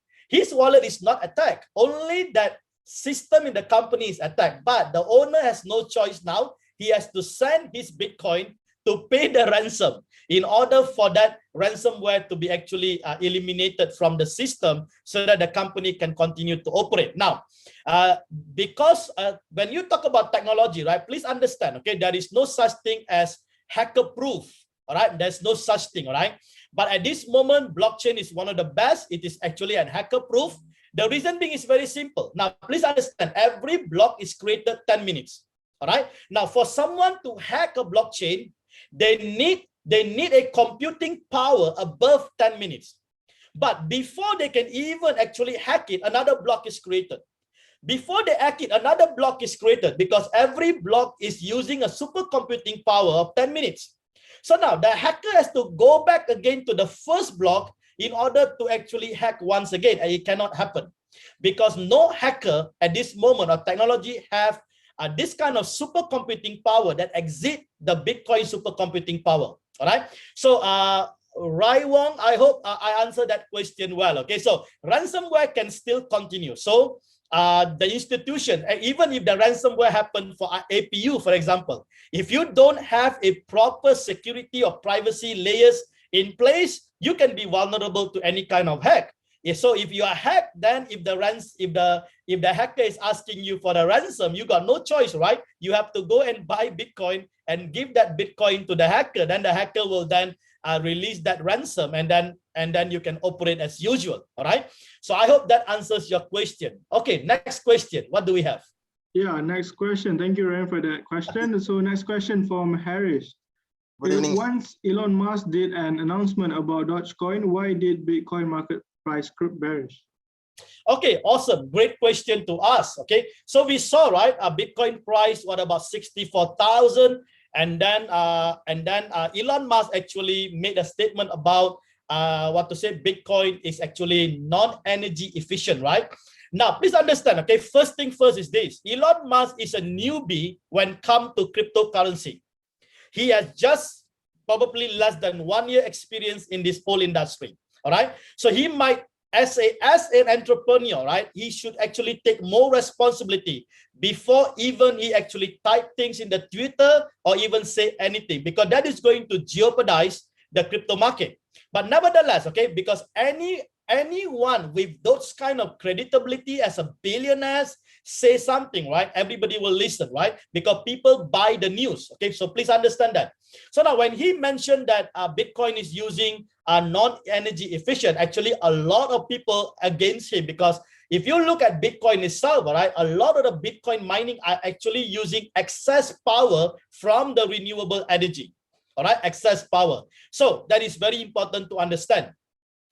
is not attacked. Only that system in the company is attacked, but the owner has no choice now. He has to send his Bitcoin to pay the ransom in order for that ransomware to be actually eliminated from the system so that the company can continue to operate. Now, because when you talk about technology, right, please understand, okay, there is no such thing as hacker-proof, all right? There's no such thing, all right? But at this moment, blockchain is one of the best. It is actually an hacker-proof. The reason being is very simple. Now, please understand, every block is created 10 minutes, all right? Now, for someone to hack a blockchain, they need a computing power above 10 minutes. But before they can even actually hack it, another block is created. Before they hack it, another block is created because every block is using a supercomputing power of 10 minutes. So now the hacker has to go back again to the first block in order to actually hack once again, and it cannot happen because no hacker at this moment of technology have this kind of supercomputing power that exceeds the Bitcoin supercomputing power. All right. So, Rai Wong, I hope I answered that question well. Okay. So, ransomware can still continue. So, the institution, even if the ransomware happened for APU, for example, if you don't have a proper security or privacy layers in place, you can be vulnerable to any kind of hack. So if you are hacked, then if the hacker is asking you for the ransom, you got no choice, right? You have to go and buy Bitcoin and give that Bitcoin to the hacker. Then the hacker will then release that ransom, and then you can operate as usual. All right. So I hope that answers your question. Okay, next question. What do we have? Yeah, next question. Thank you, Ren, for that question. So next question from Harris. Good evening. Once Elon Musk did an announcement about Dogecoin, why did Bitcoin market price bearish? Okay, awesome. Great question to ask. Okay, so we saw, right, a Bitcoin price, what, about 64,000, and then Elon Musk actually made a statement about Bitcoin is actually non-energy efficient, right? Now, please understand, okay, first thing first is this. Elon Musk is a newbie when it comes to cryptocurrency. He has just probably less than 1 year experience in this whole industry, all right? So he might, as an entrepreneur, right, he should actually take more responsibility before even he actually type things in the Twitter or even say anything, because that is going to jeopardize the crypto market. But nevertheless, okay, because anyone with those kind of credibility as a billionaire say something, right, everybody will listen, right? Because people buy the news. Okay, so please understand that. So now when he mentioned that Bitcoin is using non-energy efficient, actually a lot of people against him, because if you look at Bitcoin itself, right, a lot of the Bitcoin mining are actually using excess power from the renewable energy. All right, excess power. So that is very important to understand.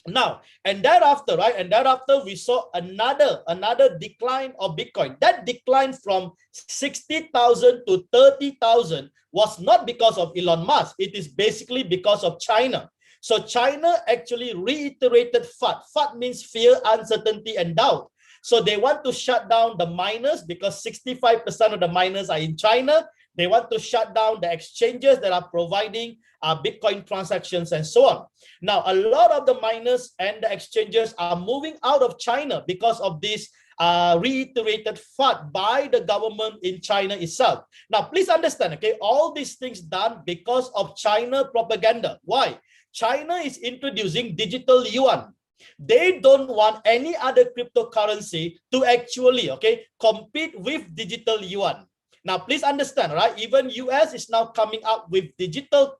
Now, and thereafter, right, and thereafter we saw another decline of Bitcoin. That decline from 60,000 to 30,000 was not because of Elon Musk. It is basically because of China. So China actually reiterated FUD. FUD means fear, uncertainty, and doubt. So they want to shut down the miners because 65% of the miners are in China. They want to shut down the exchanges that are providing Bitcoin transactions and so on. Now, a lot of the miners and the exchanges are moving out of China because of this reiterated FUD by the government in China itself. Now, please understand, okay, all these things done because of China propaganda. Why? China is introducing digital yuan. They don't want any other cryptocurrency to actually, okay, compete with digital yuan. Now, please understand, right? Even US is now coming up with digital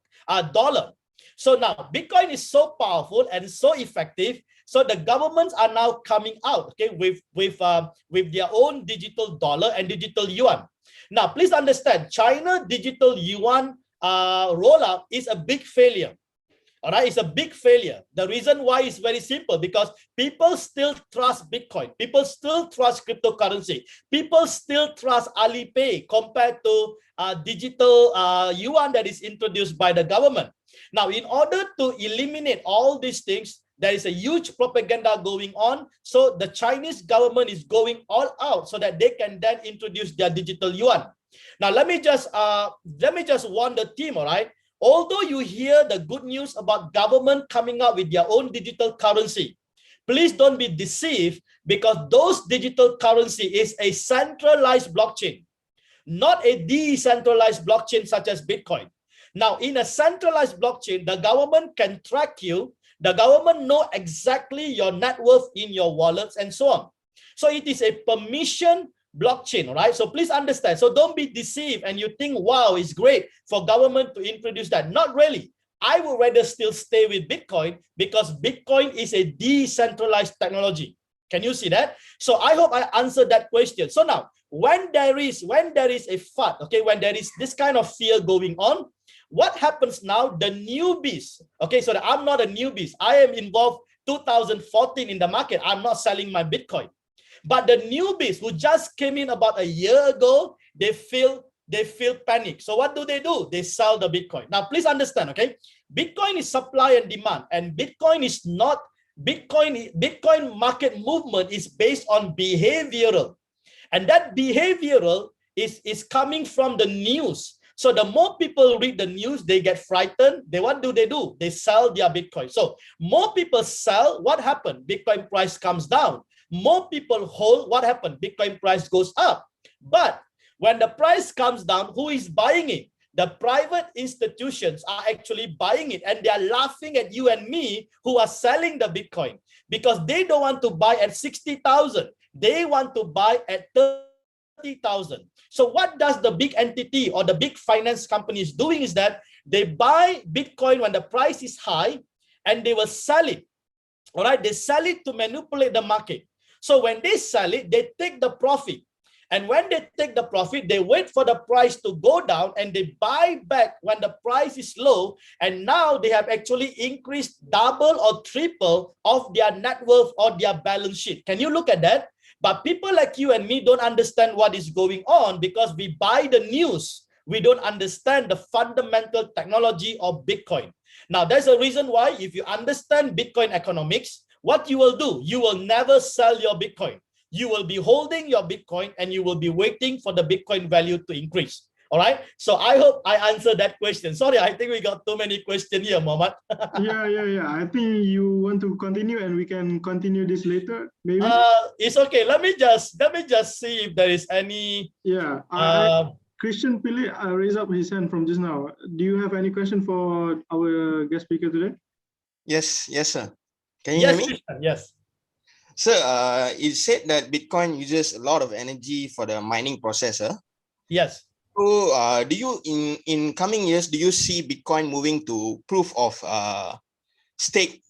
dollar. So now Bitcoin is so powerful and so effective. So the governments are now coming out, okay, with their own digital dollar and digital yuan. Now, please understand, China digital yuan rollout is a big failure. All right, it's a big failure. The reason why is very simple, because people still trust Bitcoin. People still trust cryptocurrency. People still trust Alipay compared to digital yuan that is introduced by the government. Now, in order to eliminate all these things, there is a huge propaganda going on. So the Chinese government is going all out so that they can then introduce their digital yuan. Now, let me just warn the team, all right? Although you hear the good news about government coming up with their own digital currency, please don't be deceived, because those digital currency is a centralized blockchain, not a decentralized blockchain such as Bitcoin. Now, in a centralized blockchain, the government can track you. The government know exactly your net worth in your wallets and so on. So it is a permission blockchain, right? So please understand. So don't be deceived and you think, wow, it's great for government to introduce that. Not really. I would rather still stay with Bitcoin because Bitcoin is a decentralized technology. Can you see that? So I hope I answered that question. So now, when there is a FUD, okay, when there is this kind of fear going on, what happens now? The newbies, okay, so I'm not a newbie. I am involved 2014 in the market. I'm not selling my Bitcoin. But the newbies who just came in about a year ago, they feel panic. So what do? They sell the Bitcoin. Now, please understand, okay? Bitcoin is supply and demand, and Bitcoin is not, Bitcoin market movement is based on behavioral. And that behavioral is coming from the news. So the more people read the news, they get frightened. What do? They sell their Bitcoin. So more people sell, what happened? Bitcoin price comes down. More people hold, what happened? Bitcoin price goes up. But when the price comes down, who is buying it? The private institutions are actually buying it, and they are laughing at you and me who are selling the Bitcoin because they don't want to buy at 60,000. They want to buy at 30,000. So what does the big entity or the big finance company is doing is that they buy Bitcoin when the price is high and they will sell it. All right, they sell it to manipulate the market. So when they sell it, they take the profit. And when they take the profit, they wait for the price to go down and they buy back when the price is low. And now they have actually increased double or triple of their net worth or their balance sheet. Can you look at that? But people like you and me don't understand what is going on because we buy the news. We don't understand the fundamental technology of Bitcoin. Now, there's a reason why if you understand Bitcoin economics, what you will do, you will never sell your Bitcoin. You will be holding your Bitcoin and you will be waiting for the Bitcoin value to increase. All right. So I hope I answered that question. Sorry, I think we got too many questions here, Mohammed. Yeah. I think you want to continue and we can continue this later, maybe. It's okay. Let me just see if there is any. Yeah. Christian Pili raised up his hand from just now. Do you have any question for our guest speaker today? Yes, sir. Can you hear me? Christian, yes. Sir, it said that Bitcoin uses a lot of energy for the mining process. Yes. So, do you in coming years do you see Bitcoin moving to proof of stake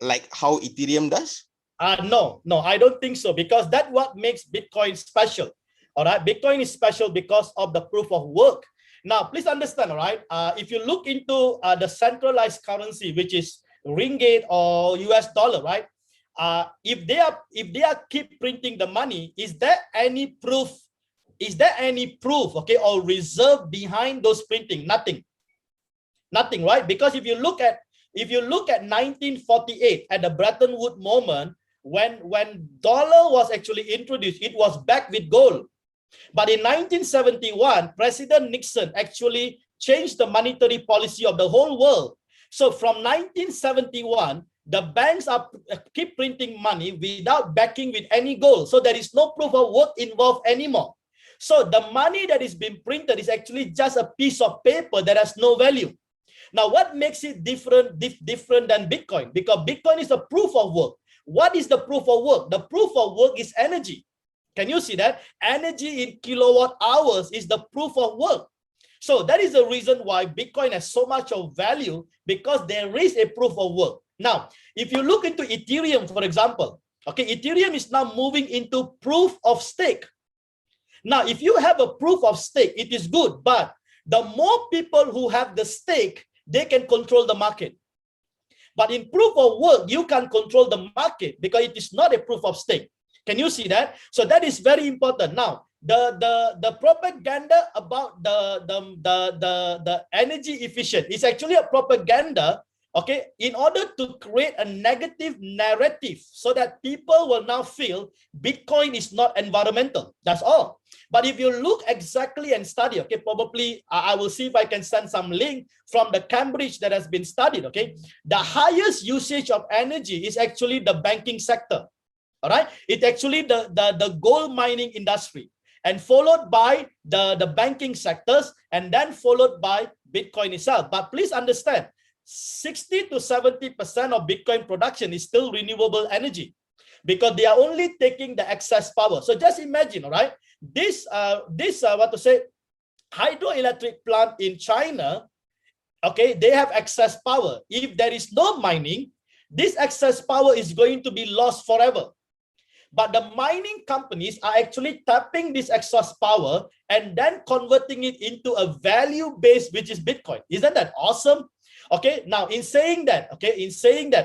like how Ethereum does? No, I don't think so because that's what makes Bitcoin special. All right, Bitcoin is special because of the proof of work. Now, please understand, all right, if you look into the centralized currency, which is ringgit or US dollar, right? If they are keep printing the money, is there any proof? Is there any proof, okay, or reserve behind those printing? Nothing, right? Because if you look at 1948 at the Bretton Woods moment, when dollar was actually introduced, it was backed with gold. But in 1971, President Nixon actually changed the monetary policy of the whole world. So from 1971, the banks keep printing money without backing with any gold. So there is no proof of work involved anymore. So the money that is being printed is actually just a piece of paper that has no value. Now, what makes it different than Bitcoin? Because Bitcoin is a proof of work. What is the proof of work? The proof of work is energy. Can you see that? Energy in kilowatt hours is the proof of work. So that is the reason why Bitcoin has so much of value, because there is a proof of work. Now, if you look into Ethereum, for example, okay, Ethereum is now moving into proof of stake. Now, if you have a proof of stake, it is good, but the more people who have the stake, they can control the market. But in proof of work, you can control the market because it is not a proof of stake. Can you see that? So that is very important. Now, the propaganda about the energy efficient is actually a propaganda, okay, in order to create a negative narrative so that people will now feel Bitcoin is not environmental. That's all. But if you look exactly and study, okay, probably I will see if I can send some link from the Cambridge that has been studied, okay. The highest usage of energy is actually the banking sector, all right. It's actually the gold mining industry. and followed by the banking sectors, and then followed by Bitcoin itself. But please understand, 60 to 70% of Bitcoin production is still renewable energy, because they are only taking the excess power. So just imagine, all right, this hydroelectric plant in China, okay, they have excess power. If there is no mining, this excess power is going to be lost forever. But the mining companies are actually tapping this excess power and then converting it into a value base, which is Bitcoin. Isn't that awesome? Okay, now in saying that,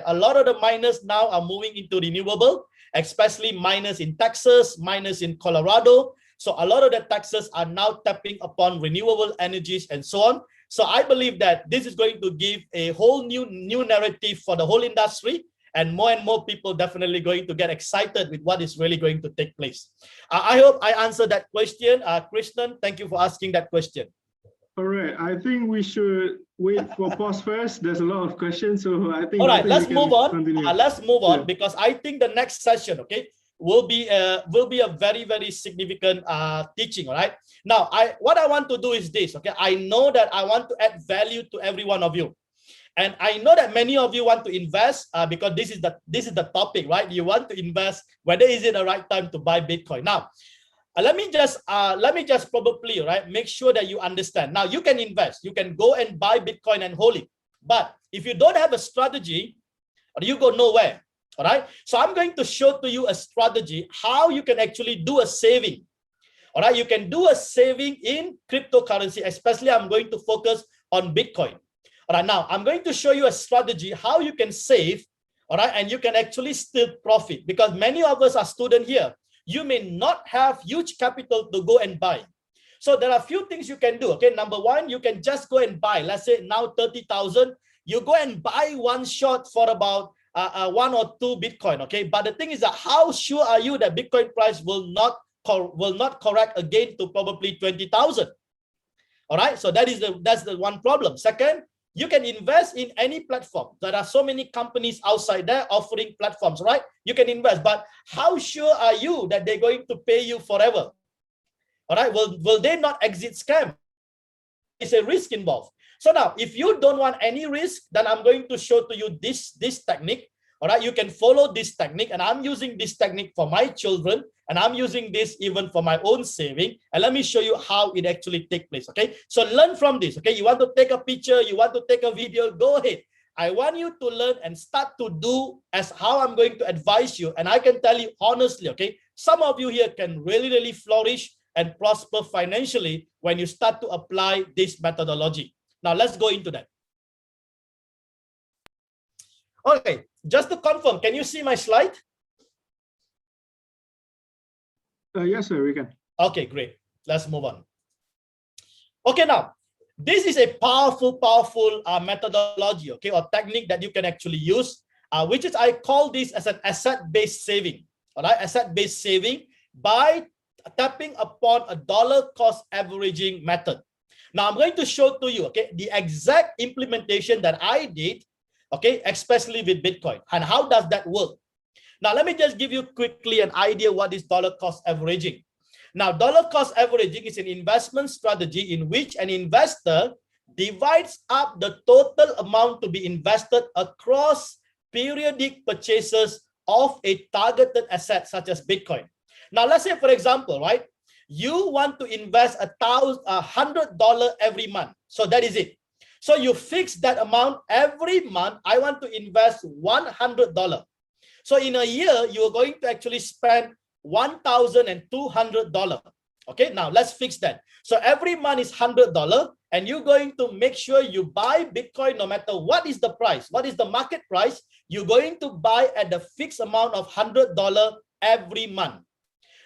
a lot of the miners now are moving into renewable, especially miners in Texas, miners in Colorado. So a lot of the Texas are now tapping upon renewable energies and so on. So I believe that this is going to give a whole new narrative for the whole industry, and more people definitely going to get excited with what is really going to take place. I hope I answered that question. Krishnan, thank you for asking that question. All right, I think we should wait for pause first. There's a lot of questions, so I think. All right, let's move on. Let's move on, yeah, because I think the next session, okay, will be a very significant teaching. All right. Now, what I want to do is this. Okay, I know that I want to add value to every one of you, and I know that many of you want to invest because this is the topic, right? You want to invest. Whether is it the right time to buy Bitcoin now? Let me just probably, right, make sure that you understand. Now you can invest, you can go and buy Bitcoin and hold it. But if you don't have a strategy, you go nowhere. All right. So I'm going to show to you a strategy how you can actually do a saving. All right. You can do a saving in cryptocurrency, especially I'm going to focus on Bitcoin. All right. Now I'm going to show you a strategy how you can save. All right. And you can actually still profit, because many of us are students here. You may not have huge capital to go and buy. So there are a few things you can do. Okay, number one, you can just go and buy. Let's say now 30,000. You go and buy one shot for about 1 or 2 Bitcoin. Okay, but the thing is that how sure are you that Bitcoin price will not correct again to probably 20,000? All right, so that's the one problem. Second, you can invest in any platform. There are so many companies outside there offering platforms, right? You can invest, but how sure are you that they're going to pay you forever? All right, will they not exit scam? It's a risk involved. So now, if you don't want any risk, then I'm going to show to you this technique. All right, you can follow this technique, and I'm using this technique for my children, and I'm using this even for my own saving. And let me show you how it actually takes place. Okay, so learn from this. Okay, you want to take a picture, you want to take a video, go ahead. I want you to learn and start to do as how I'm going to advise you. And I can tell you honestly, okay, some of you here can really flourish and prosper financially when you start to apply this methodology. Now let's go into that. Okay, just to confirm, can you see my slide? Yes, sir, we can. Okay, great. Let's move on. Okay, now, this is a powerful methodology, okay, or technique that you can actually use, which is, I call this as an asset-based saving, all right? Asset-based saving by tapping upon a dollar cost averaging method. Now, I'm going to show to you, okay, the exact implementation that I did, okay, especially with Bitcoin. And how does that work? Now, let me just give you quickly an idea what is dollar cost averaging. Now, dollar cost averaging is an investment strategy in which an investor divides up the total amount to be invested across periodic purchases of a targeted asset such as Bitcoin. Now, let's say, for example, right, you want to invest $100 every month. So that is it. So you fix that amount every month. I want to invest $100. So in a year, you're going to actually spend $1,200. Okay, now let's fix that. So every month is $100, and you're going to make sure you buy Bitcoin no matter what is the price, what is the market price. You're going to buy at the fixed amount of $100 every month.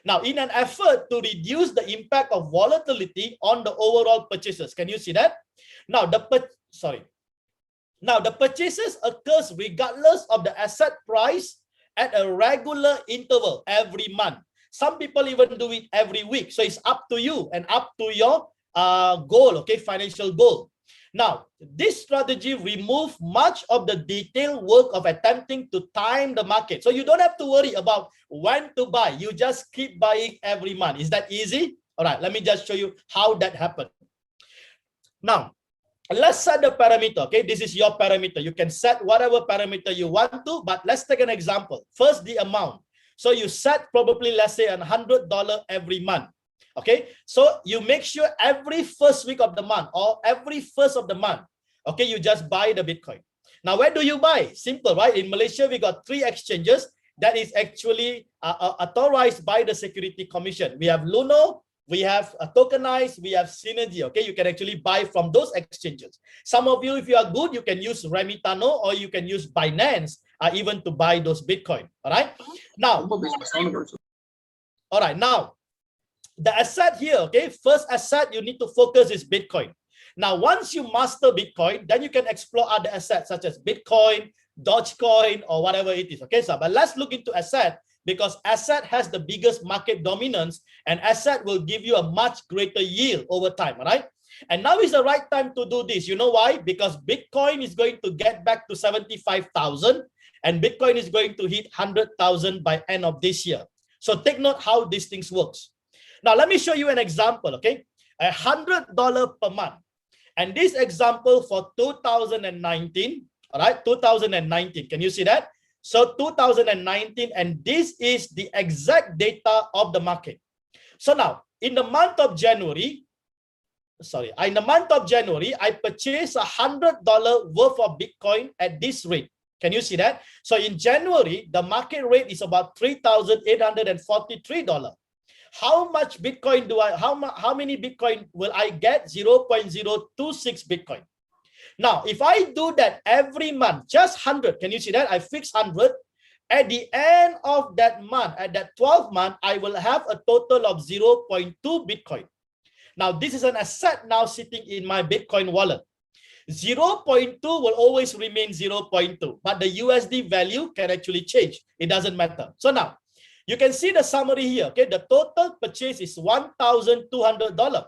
Now, in an effort to reduce the impact of volatility on the overall purchases, can you see that? Now, the purchases occurs regardless of the asset price at a regular interval every month. Some people even do it every week. So it's up to you and up to your goal, okay, financial goal. Now, this strategy removes much of the detailed work of attempting to time the market. So you don't have to worry about when to buy. You just keep buying every month. Is that easy? All right, let me just show you how that happened. Now, let's set the parameter. Okay, this is your parameter. You can set whatever parameter you want to, but let's take an example. First, the amount. So you set probably, let's say, $100 every month. Okay, so you make sure every first week of the month or every first of the month, okay, you just buy the Bitcoin. Now, where do you buy? Simple, right? In Malaysia, we got 3 exchanges that is actually authorized by the Security Commission. We have Luno, we have Tokenized, we have Synergy. Okay, you can actually buy from those exchanges. Some of you, if you are good, you can use Remittance or you can use Binance even to buy those Bitcoin. All right. Now, the asset here, okay, first asset you need to focus is Bitcoin. Now, once you master Bitcoin, then you can explore other assets such as Bitcoin, Dogecoin, or whatever it is. Okay, so but let's look into asset because asset has the biggest market dominance and asset will give you a much greater yield over time. All right. And now is the right time to do this. You know why? Because Bitcoin is going to get back to 75,000 and Bitcoin is going to hit 100,000 by end of this year. So take note how these things works. Now, let me show you an example, okay? $100 per month. And this example for 2019, all right, 2019, can you see that? So 2019, and this is the exact data of the market. So now, in the month of January, I purchased $100 worth of Bitcoin at this rate. Can you see that? So in January, the market rate is about $3,843. How much Bitcoin do I, how many Bitcoin will I get? 0.026 Bitcoin. Now, if I do that every month, just 100, can you see that? I fix 100. At the end of that month, at that 12 month, I will have a total of 0.2 Bitcoin. Now, this is an asset now sitting in my Bitcoin wallet. 0.2 will always remain 0.2, but the USD value can actually change. It doesn't matter. So now, you can see the summary here. Okay, the total purchase is $1,200.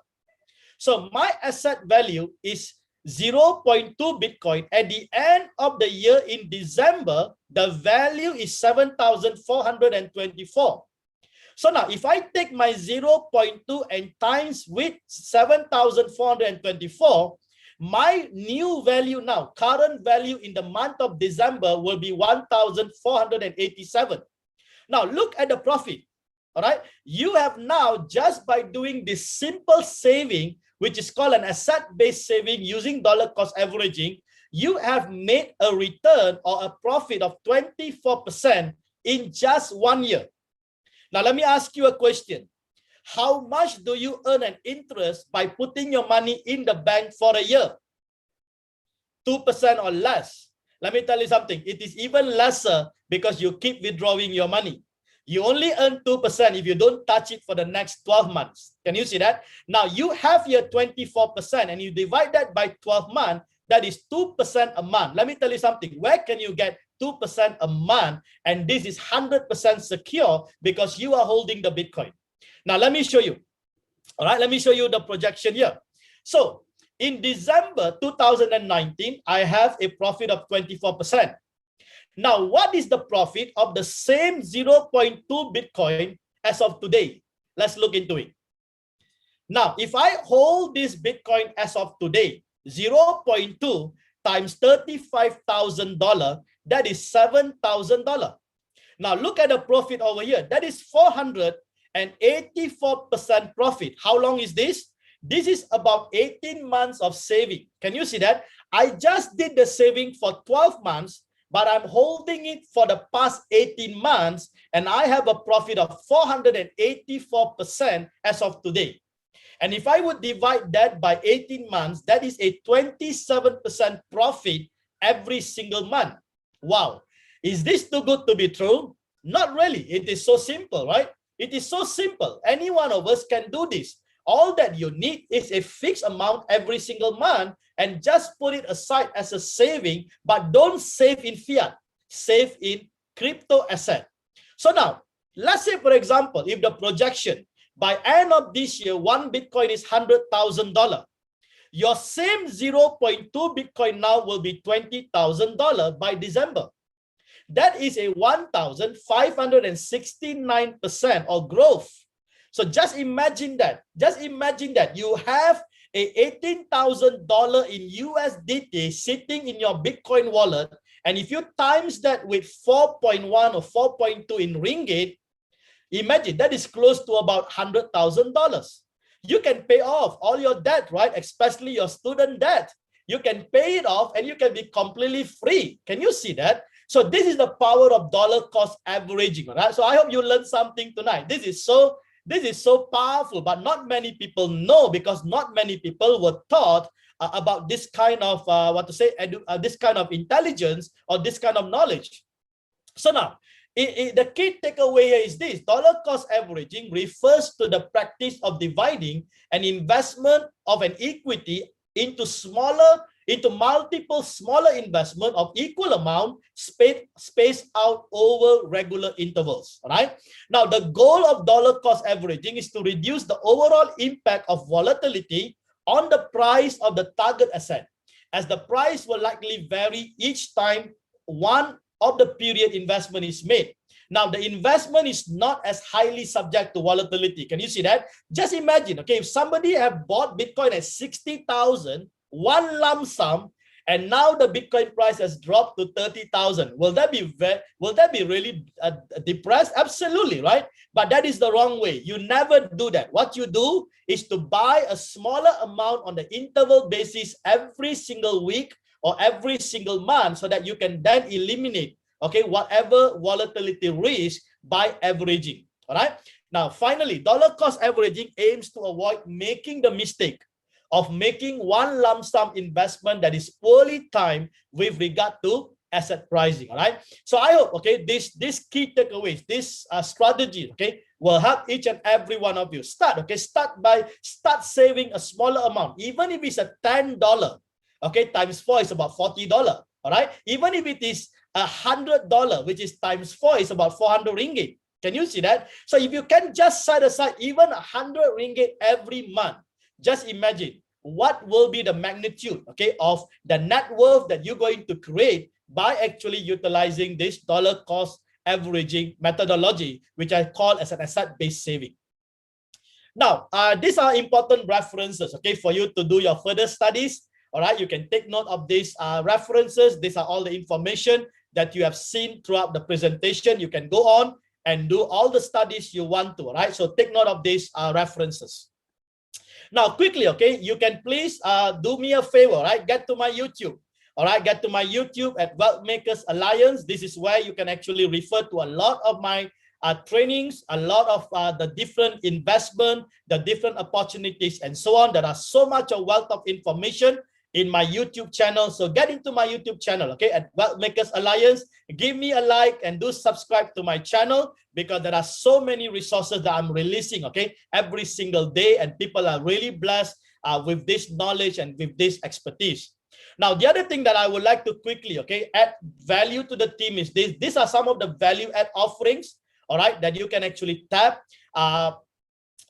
So my asset value is 0.2 Bitcoin. At the end of the year in December, the value is 7,424. So now, if I take my 0.2 and times with 7,424, my new value now, current value in the month of December will be 1,487. Now, look at the profit. All right. You have now, just by doing this simple saving, which is called an asset-based saving using dollar cost averaging, you have made a return or a profit of 24% in just 1 year. Now, let me ask you a question. How much do you earn an interest by putting your money in the bank for a year? 2% or less. Let me tell you something. It is even lesser because you keep withdrawing your money. You only earn 2% if you don't touch it for the next 12 months. Can you see that? Now you have your 24% and you divide that by 12 months. That is 2% a month. Let me tell you something. Where can you get 2% a month? And this is 100% secure because you are holding the Bitcoin. Now, let me show you. All right, let me show you the projection here. So in December 2019, I have a profit of 24%. Now, what is the profit of the same 0.2 Bitcoin as of today? Let's look into it. Now, if I hold this Bitcoin as of today, 0.2 times $35,000, that is $7,000. Now, look at the profit over here. That is 484% profit. How long is this? This is about 18 months of saving. Can you see that? I just did the saving for 12 months, but I'm holding it for the past 18 months, and I have a profit of 484% as of today. And if I would divide that by 18 months, that is a 27% profit every single month. Wow. Is this too good to be true? Not really. It is so simple, right? It is so simple. Any one of us can do this. All that you need is a fixed amount every single month and just put it aside as a saving, but don't save in fiat, save in crypto asset. So now, let's say, for example, if the projection by end of this year, 1 Bitcoin is $100,000. Your same 0.2 Bitcoin now will be $20,000 by December. That is a 1,569% or growth. So just imagine that. Just imagine that you have a $18,000 in USDT sitting in your Bitcoin wallet. And if you times that with 4.1 or 4.2 in ringgit, imagine that is close to about $100,000. You can pay off all your debt, right? Especially your student debt. You can pay it off and you can be completely free. Can you see that? So this is the power of dollar cost averaging, right? So I hope you learned something tonight. This is so powerful, but not many people know, because not many people were taught about this kind of this kind of intelligence or this kind of knowledge. So now, the key takeaway here is this: dollar cost averaging refers to the practice of dividing an investment of an equity into multiple smaller investment of equal amount spaced out over regular intervals. All right. Now, the goal of dollar cost averaging is to reduce the overall impact of volatility on the price of the target asset, as the price will likely vary each time one of the period investment is made. Now, the investment is not as highly subject to volatility. Can you see that? Just imagine, okay, if somebody have bought Bitcoin at 60,000, one lump sum, and now the Bitcoin price has dropped to 30,000. Will that be really depressed? Absolutely, right? But that is the wrong way. You never do that. What you do is to buy a smaller amount on the interval basis every single week or every single month, so that you can then eliminate, okay, whatever volatility risk by averaging. All right. Now, finally, dollar cost averaging aims to avoid making the mistake of making one lump sum investment that is poorly timed with regard to asset pricing. All right. So I hope, okay, this key takeaways, this strategy, okay, will help each and every one of you. Start saving a smaller amount, even if it's a $10. Okay, times 4 is about $40. All right. Even if it is $100, which is times 4, is about 400 ringgit. Can you see that? So if you can just set aside even 100 ringgit every month, just imagine what will be the magnitude, okay, of the net worth that you're going to create by actually utilizing this dollar cost averaging methodology, which I call as an asset-based saving. Now, these are important references, okay, for you to do your further studies. All right, you can take note of these references. These are all the information that you have seen throughout the presentation. You can go on and do all the studies you want to, all right? So take note of these references. Now, quickly, okay, you can please do me a favor, right? Get to my YouTube, all right? Get to my YouTube at Wealth Makers Alliance. This is where you can actually refer to a lot of my trainings, a lot of the different investment, the different opportunities, and so on. There are so much of wealth of information in my YouTube channel. So get into my YouTube channel, okay, at Wealth Makers Alliance. Give me a like and do subscribe to my channel, because there are so many resources that I'm releasing, okay, every single day, and people are really blessed with this knowledge and with this expertise. Now, the other thing that I would like to quickly, okay, add value to the team is this. These are some of the value add offerings, all right, that you can actually tap.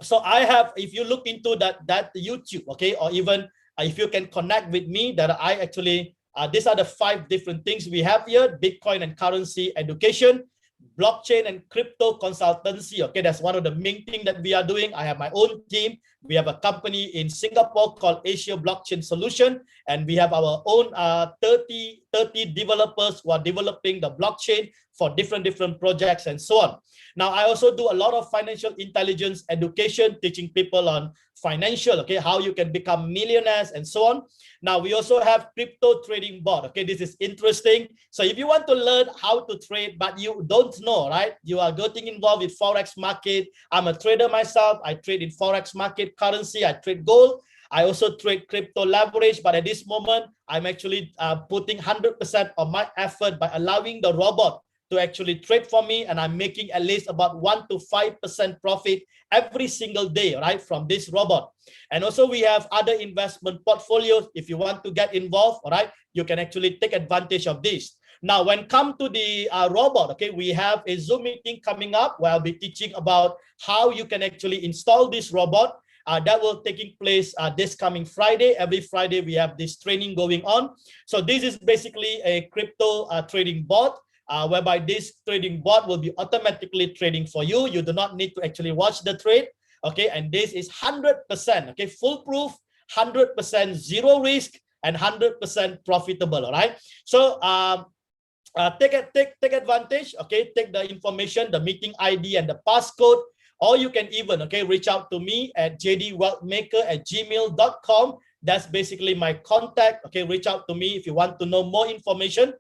So I have, if you look into that YouTube, okay, or even if you can connect with me, that I actually, these are the 5 different things we have here: Bitcoin and currency education, blockchain and crypto consultancy. Okay, that's one of the main things that we are doing. I have my own team. We have a company in Singapore called Asia Blockchain Solution, and we have our own 30 developers who are developing the blockchain for different projects and so on. Now, I also do a lot of financial intelligence education, teaching people on financial, okay, how you can become millionaires and so on. Now, we also have crypto trading bot. Okay, this is interesting. So if you want to learn how to trade, but you don't know, right? You are getting involved with Forex market. I'm a trader myself. I trade in Forex market, currency. I trade gold. I also trade crypto leverage, but at this moment, I'm actually putting 100% of my effort by allowing the robot to actually trade for me, and I'm making at least about 1 to 5% profit every single day, right, from this robot. And also we have other investment portfolios. If you want to get involved, all right, you can actually take advantage of this. Now, when come to the robot, okay, we have a Zoom meeting coming up where I'll be teaching about how you can actually install this robot. That will taking place this coming Friday. Every Friday we have this training going on. So this is basically a crypto trading bot, whereby this trading bot will be automatically trading for you. You do not need to actually watch the trade. Okay, and this is 100%, okay, foolproof, 100% zero risk, and 100% profitable. All right. So take advantage. Okay, take the information, the meeting ID and the passcode, or you can even reach out to me at jdwealthmaker@gmail.com. That's basically my contact. Okay, reach out to me if you want to know more information,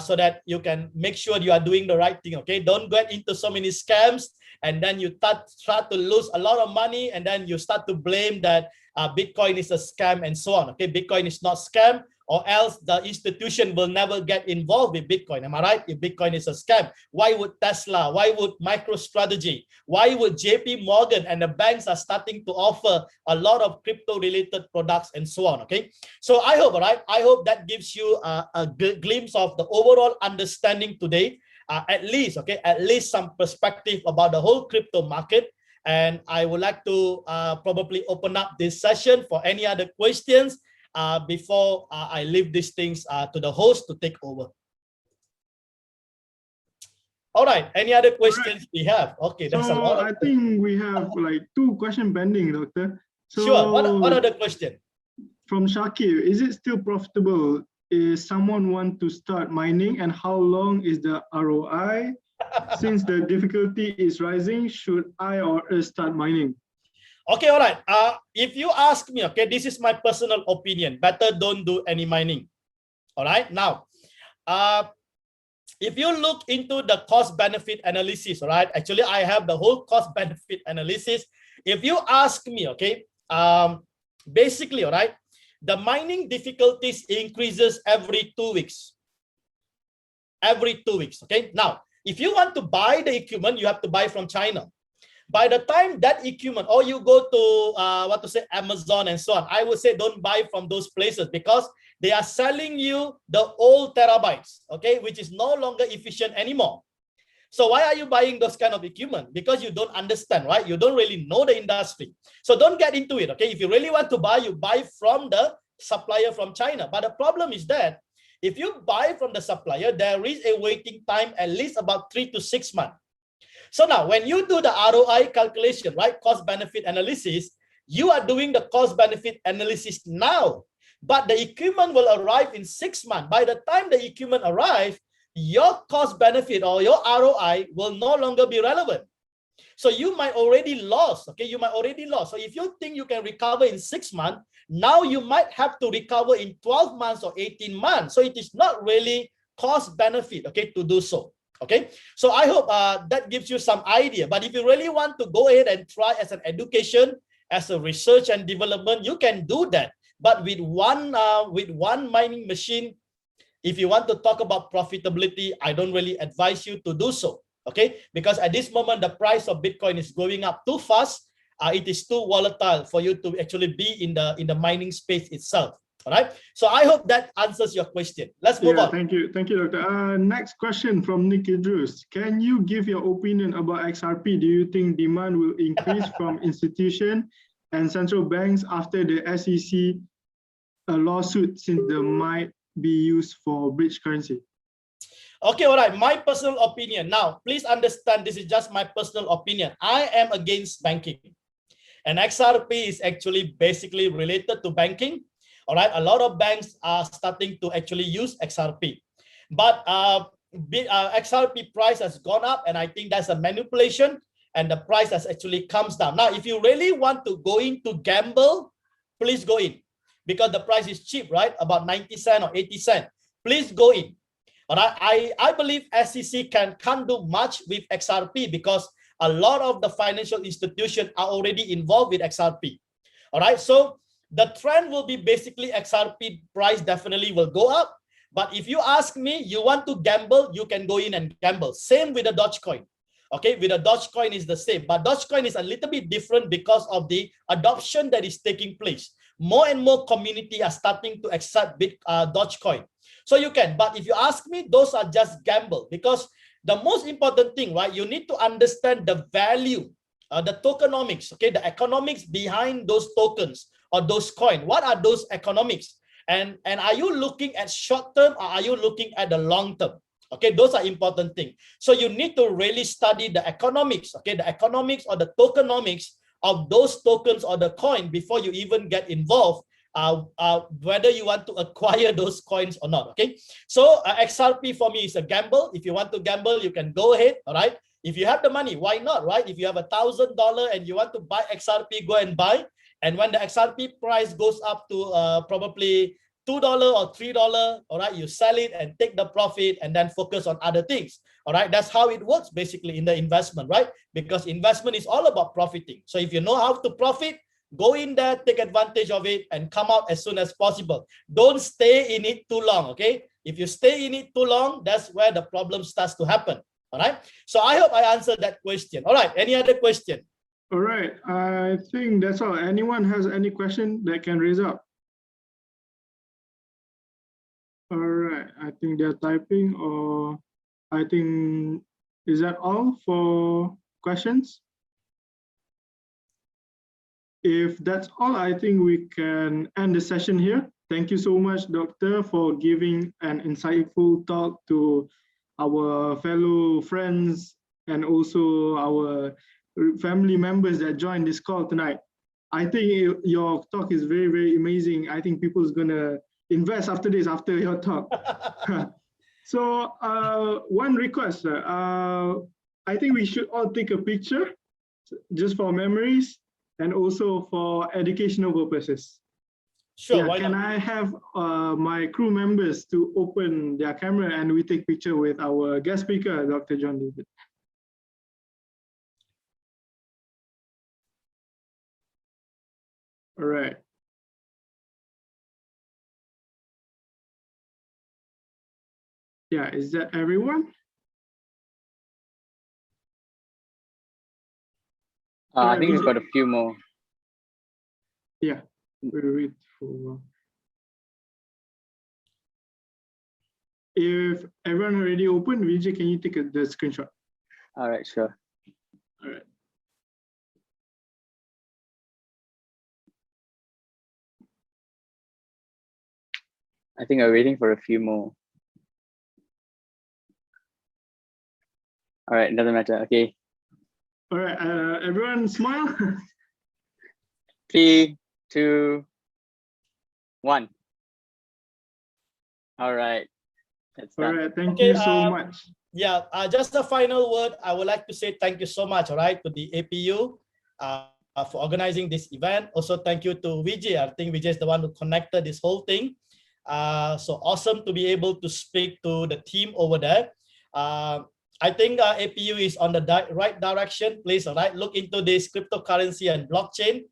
so that you can make sure you are doing the right thing. Okay, don't get into so many scams, and then you start to lose a lot of money, and then you start to blame that Bitcoin is a scam and so on. Okay, Bitcoin is not scam, or else the institution will never get involved with Bitcoin. Am I right? If Bitcoin is a scam, why would Tesla, why would MicroStrategy, why would JP Morgan and the banks are starting to offer a lot of crypto related products and so on? Okay, so I hope, all right, I hope that gives you a glimpse of the overall understanding today, at least some perspective about the whole crypto market. And I would like to probably open up this session for any other questions before I leave these things to the host to take over. All right, any other questions we have? Okay, that's a lot. I think we have like 2 questions pending, Doctor. So sure, what are the questions? From Shakir, is it still profitable if someone want to start mining, and how long is the ROI? Since the difficulty is rising, should I or us start mining? Okay, all right. If you ask me, okay, this is my personal opinion. Better don't do any mining. All right. Now, if you look into the cost-benefit analysis, all right, actually, I have the whole cost-benefit analysis. If you ask me, okay, basically, all right, the mining difficulties increases every 2 weeks. Every 2 weeks. Okay. Now, if you want to buy the equipment, you have to buy from China. By the time that equipment, or you go to Amazon and so on, I would say don't buy from those places, because they are selling you the old terabytes, okay, which is no longer efficient anymore. So why are you buying those kind of equipment? Because you don't understand, right? You don't really know the industry. So don't get into it, okay? If you really want to buy, you buy from the supplier from China. But the problem is that if you buy from the supplier, there is a waiting time at least about 3 to 6 months. So now when you do the ROI calculation, right, cost benefit analysis, you are doing the cost benefit analysis now, but the equipment will arrive in 6 months. By the time the equipment arrives, your cost benefit or your ROI will no longer be relevant. So you might already lost, okay? You might already lost. So if you think you can recover in 6 months, now you might have to recover in 12 months or 18 months. So it is not really cost benefit, okay, to do so. Okay, so I hope that gives you some idea. But if you really want to go ahead and try as an education, as a research and development, you can do that. But with one mining machine, if you want to talk about profitability, I don't really advise you to do so. Okay, because at this moment the price of Bitcoin is going up too fast. It is too volatile for you to actually be in the mining space itself. All right. So I hope that answers your question. Let's move on. Thank you, Doctor. Next question from Nick Idrus. Can you give your opinion about XRP? Do you think demand will increase from institution and central banks after the SEC lawsuit, since they might be used for bridge currency? Okay, all right. My personal opinion. Now, please understand, this is just my personal opinion. I am against banking, and XRP is actually basically related to banking. All right, a lot of banks are starting to actually use XRP, but XRP price has gone up, and I think that's a manipulation, and the price has actually comes down. Now, if you really want to go in to gamble, please go in, because the price is cheap, right? About 90 cents or 80 cents. Please go in. But I believe SEC can't do much with XRP, because a lot of the financial institutions are already involved with XRP. All right, so the trend will be basically XRP price definitely will go up. But if you ask me, you want to gamble, you can go in and gamble. Same with the Dogecoin. Okay, with the Dogecoin is the same, but Dogecoin is a little bit different because of the adoption that is taking place. More and more community are starting to accept Dogecoin. So you can, but if you ask me, those are just gamble, because the most important thing, right, you need to understand the value, the tokenomics, okay, the economics behind those tokens or those coins. What are those economics? And are you looking at short term, or are you looking at the long term? Okay, those are important things. So you need to really study the economics, okay, the economics or the tokenomics of those tokens or the coin before you even get involved, whether you want to acquire those coins or not. Okay, so XRP for me is a gamble. If you want to gamble, you can go ahead. All right, if you have the money, why not, right? If you have $1,000 and you want to buy XRP, go and buy. And when the XRP price goes up to probably $2 or $3, all right, you sell it and take the profit and then focus on other things. All right, that's how it works basically in the investment, right? Because investment is all about profiting. So if you know how to profit, go in there, take advantage of it, and come out as soon as possible. Don't stay in it too long, okay? If you stay in it too long, that's where the problem starts to happen, all right? So I hope I answered that question. All right, any other question? All right, I think that's all. Anyone has any question that can raise up? All right, I think they're typing, or I think, is that all for questions? If that's all, I think we can end the session here. Thank you so much, Doctor, for giving an insightful talk to our fellow friends and also our family members that joined this call tonight. I think your talk is very, very amazing. I think people is gonna invest after this, after your talk. So one request, I think we should all take a picture just for memories and also for educational purposes. Sure. Yeah, can I have my crew members to open their camera and we take picture with our guest speaker, Dr. John David. All right. Yeah, is that everyone? I think we've got a few more. Yeah, we'll wait for. If everyone already opened, Vijay, can you take the screenshot? All right, sure. All right. I think we're waiting for a few more. All right, doesn't matter. Okay. All right, everyone smile. 3, 2, 1. All right. That's All done. right, thank you so much. Yeah, just a final word. I would like to say thank you so much, all right, to the APU for organizing this event. Also, thank you to Vijay. I think Vijay is the one who connected this whole thing. So awesome to be able to speak to the team over there. I think APU is on the right direction. Please, all right, look into this cryptocurrency and blockchain.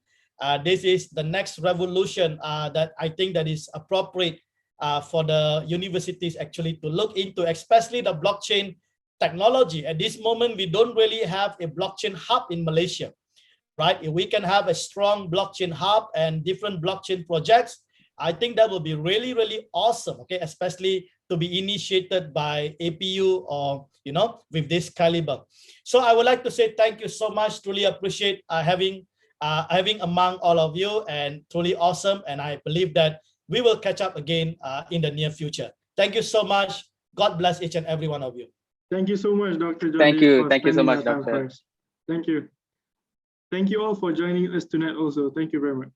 This is the next revolution that I think that is appropriate for the universities actually to look into, especially the blockchain technology. At this moment, we don't really have a blockchain hub in Malaysia, right? If we can have a strong blockchain hub and different blockchain projects, I think that will be really, really awesome, okay? Especially to be initiated by APU or, you know, with this caliber. So I would like to say thank you so much. Truly appreciate having among all of you, and truly awesome. And I believe that we will catch up again in the near future. Thank you so much. God bless each and every one of you. Thank you so much, Dr. John. Thank you. Thank you so much, Doctor. Thank you. Thank you all for joining us tonight also. Thank you very much.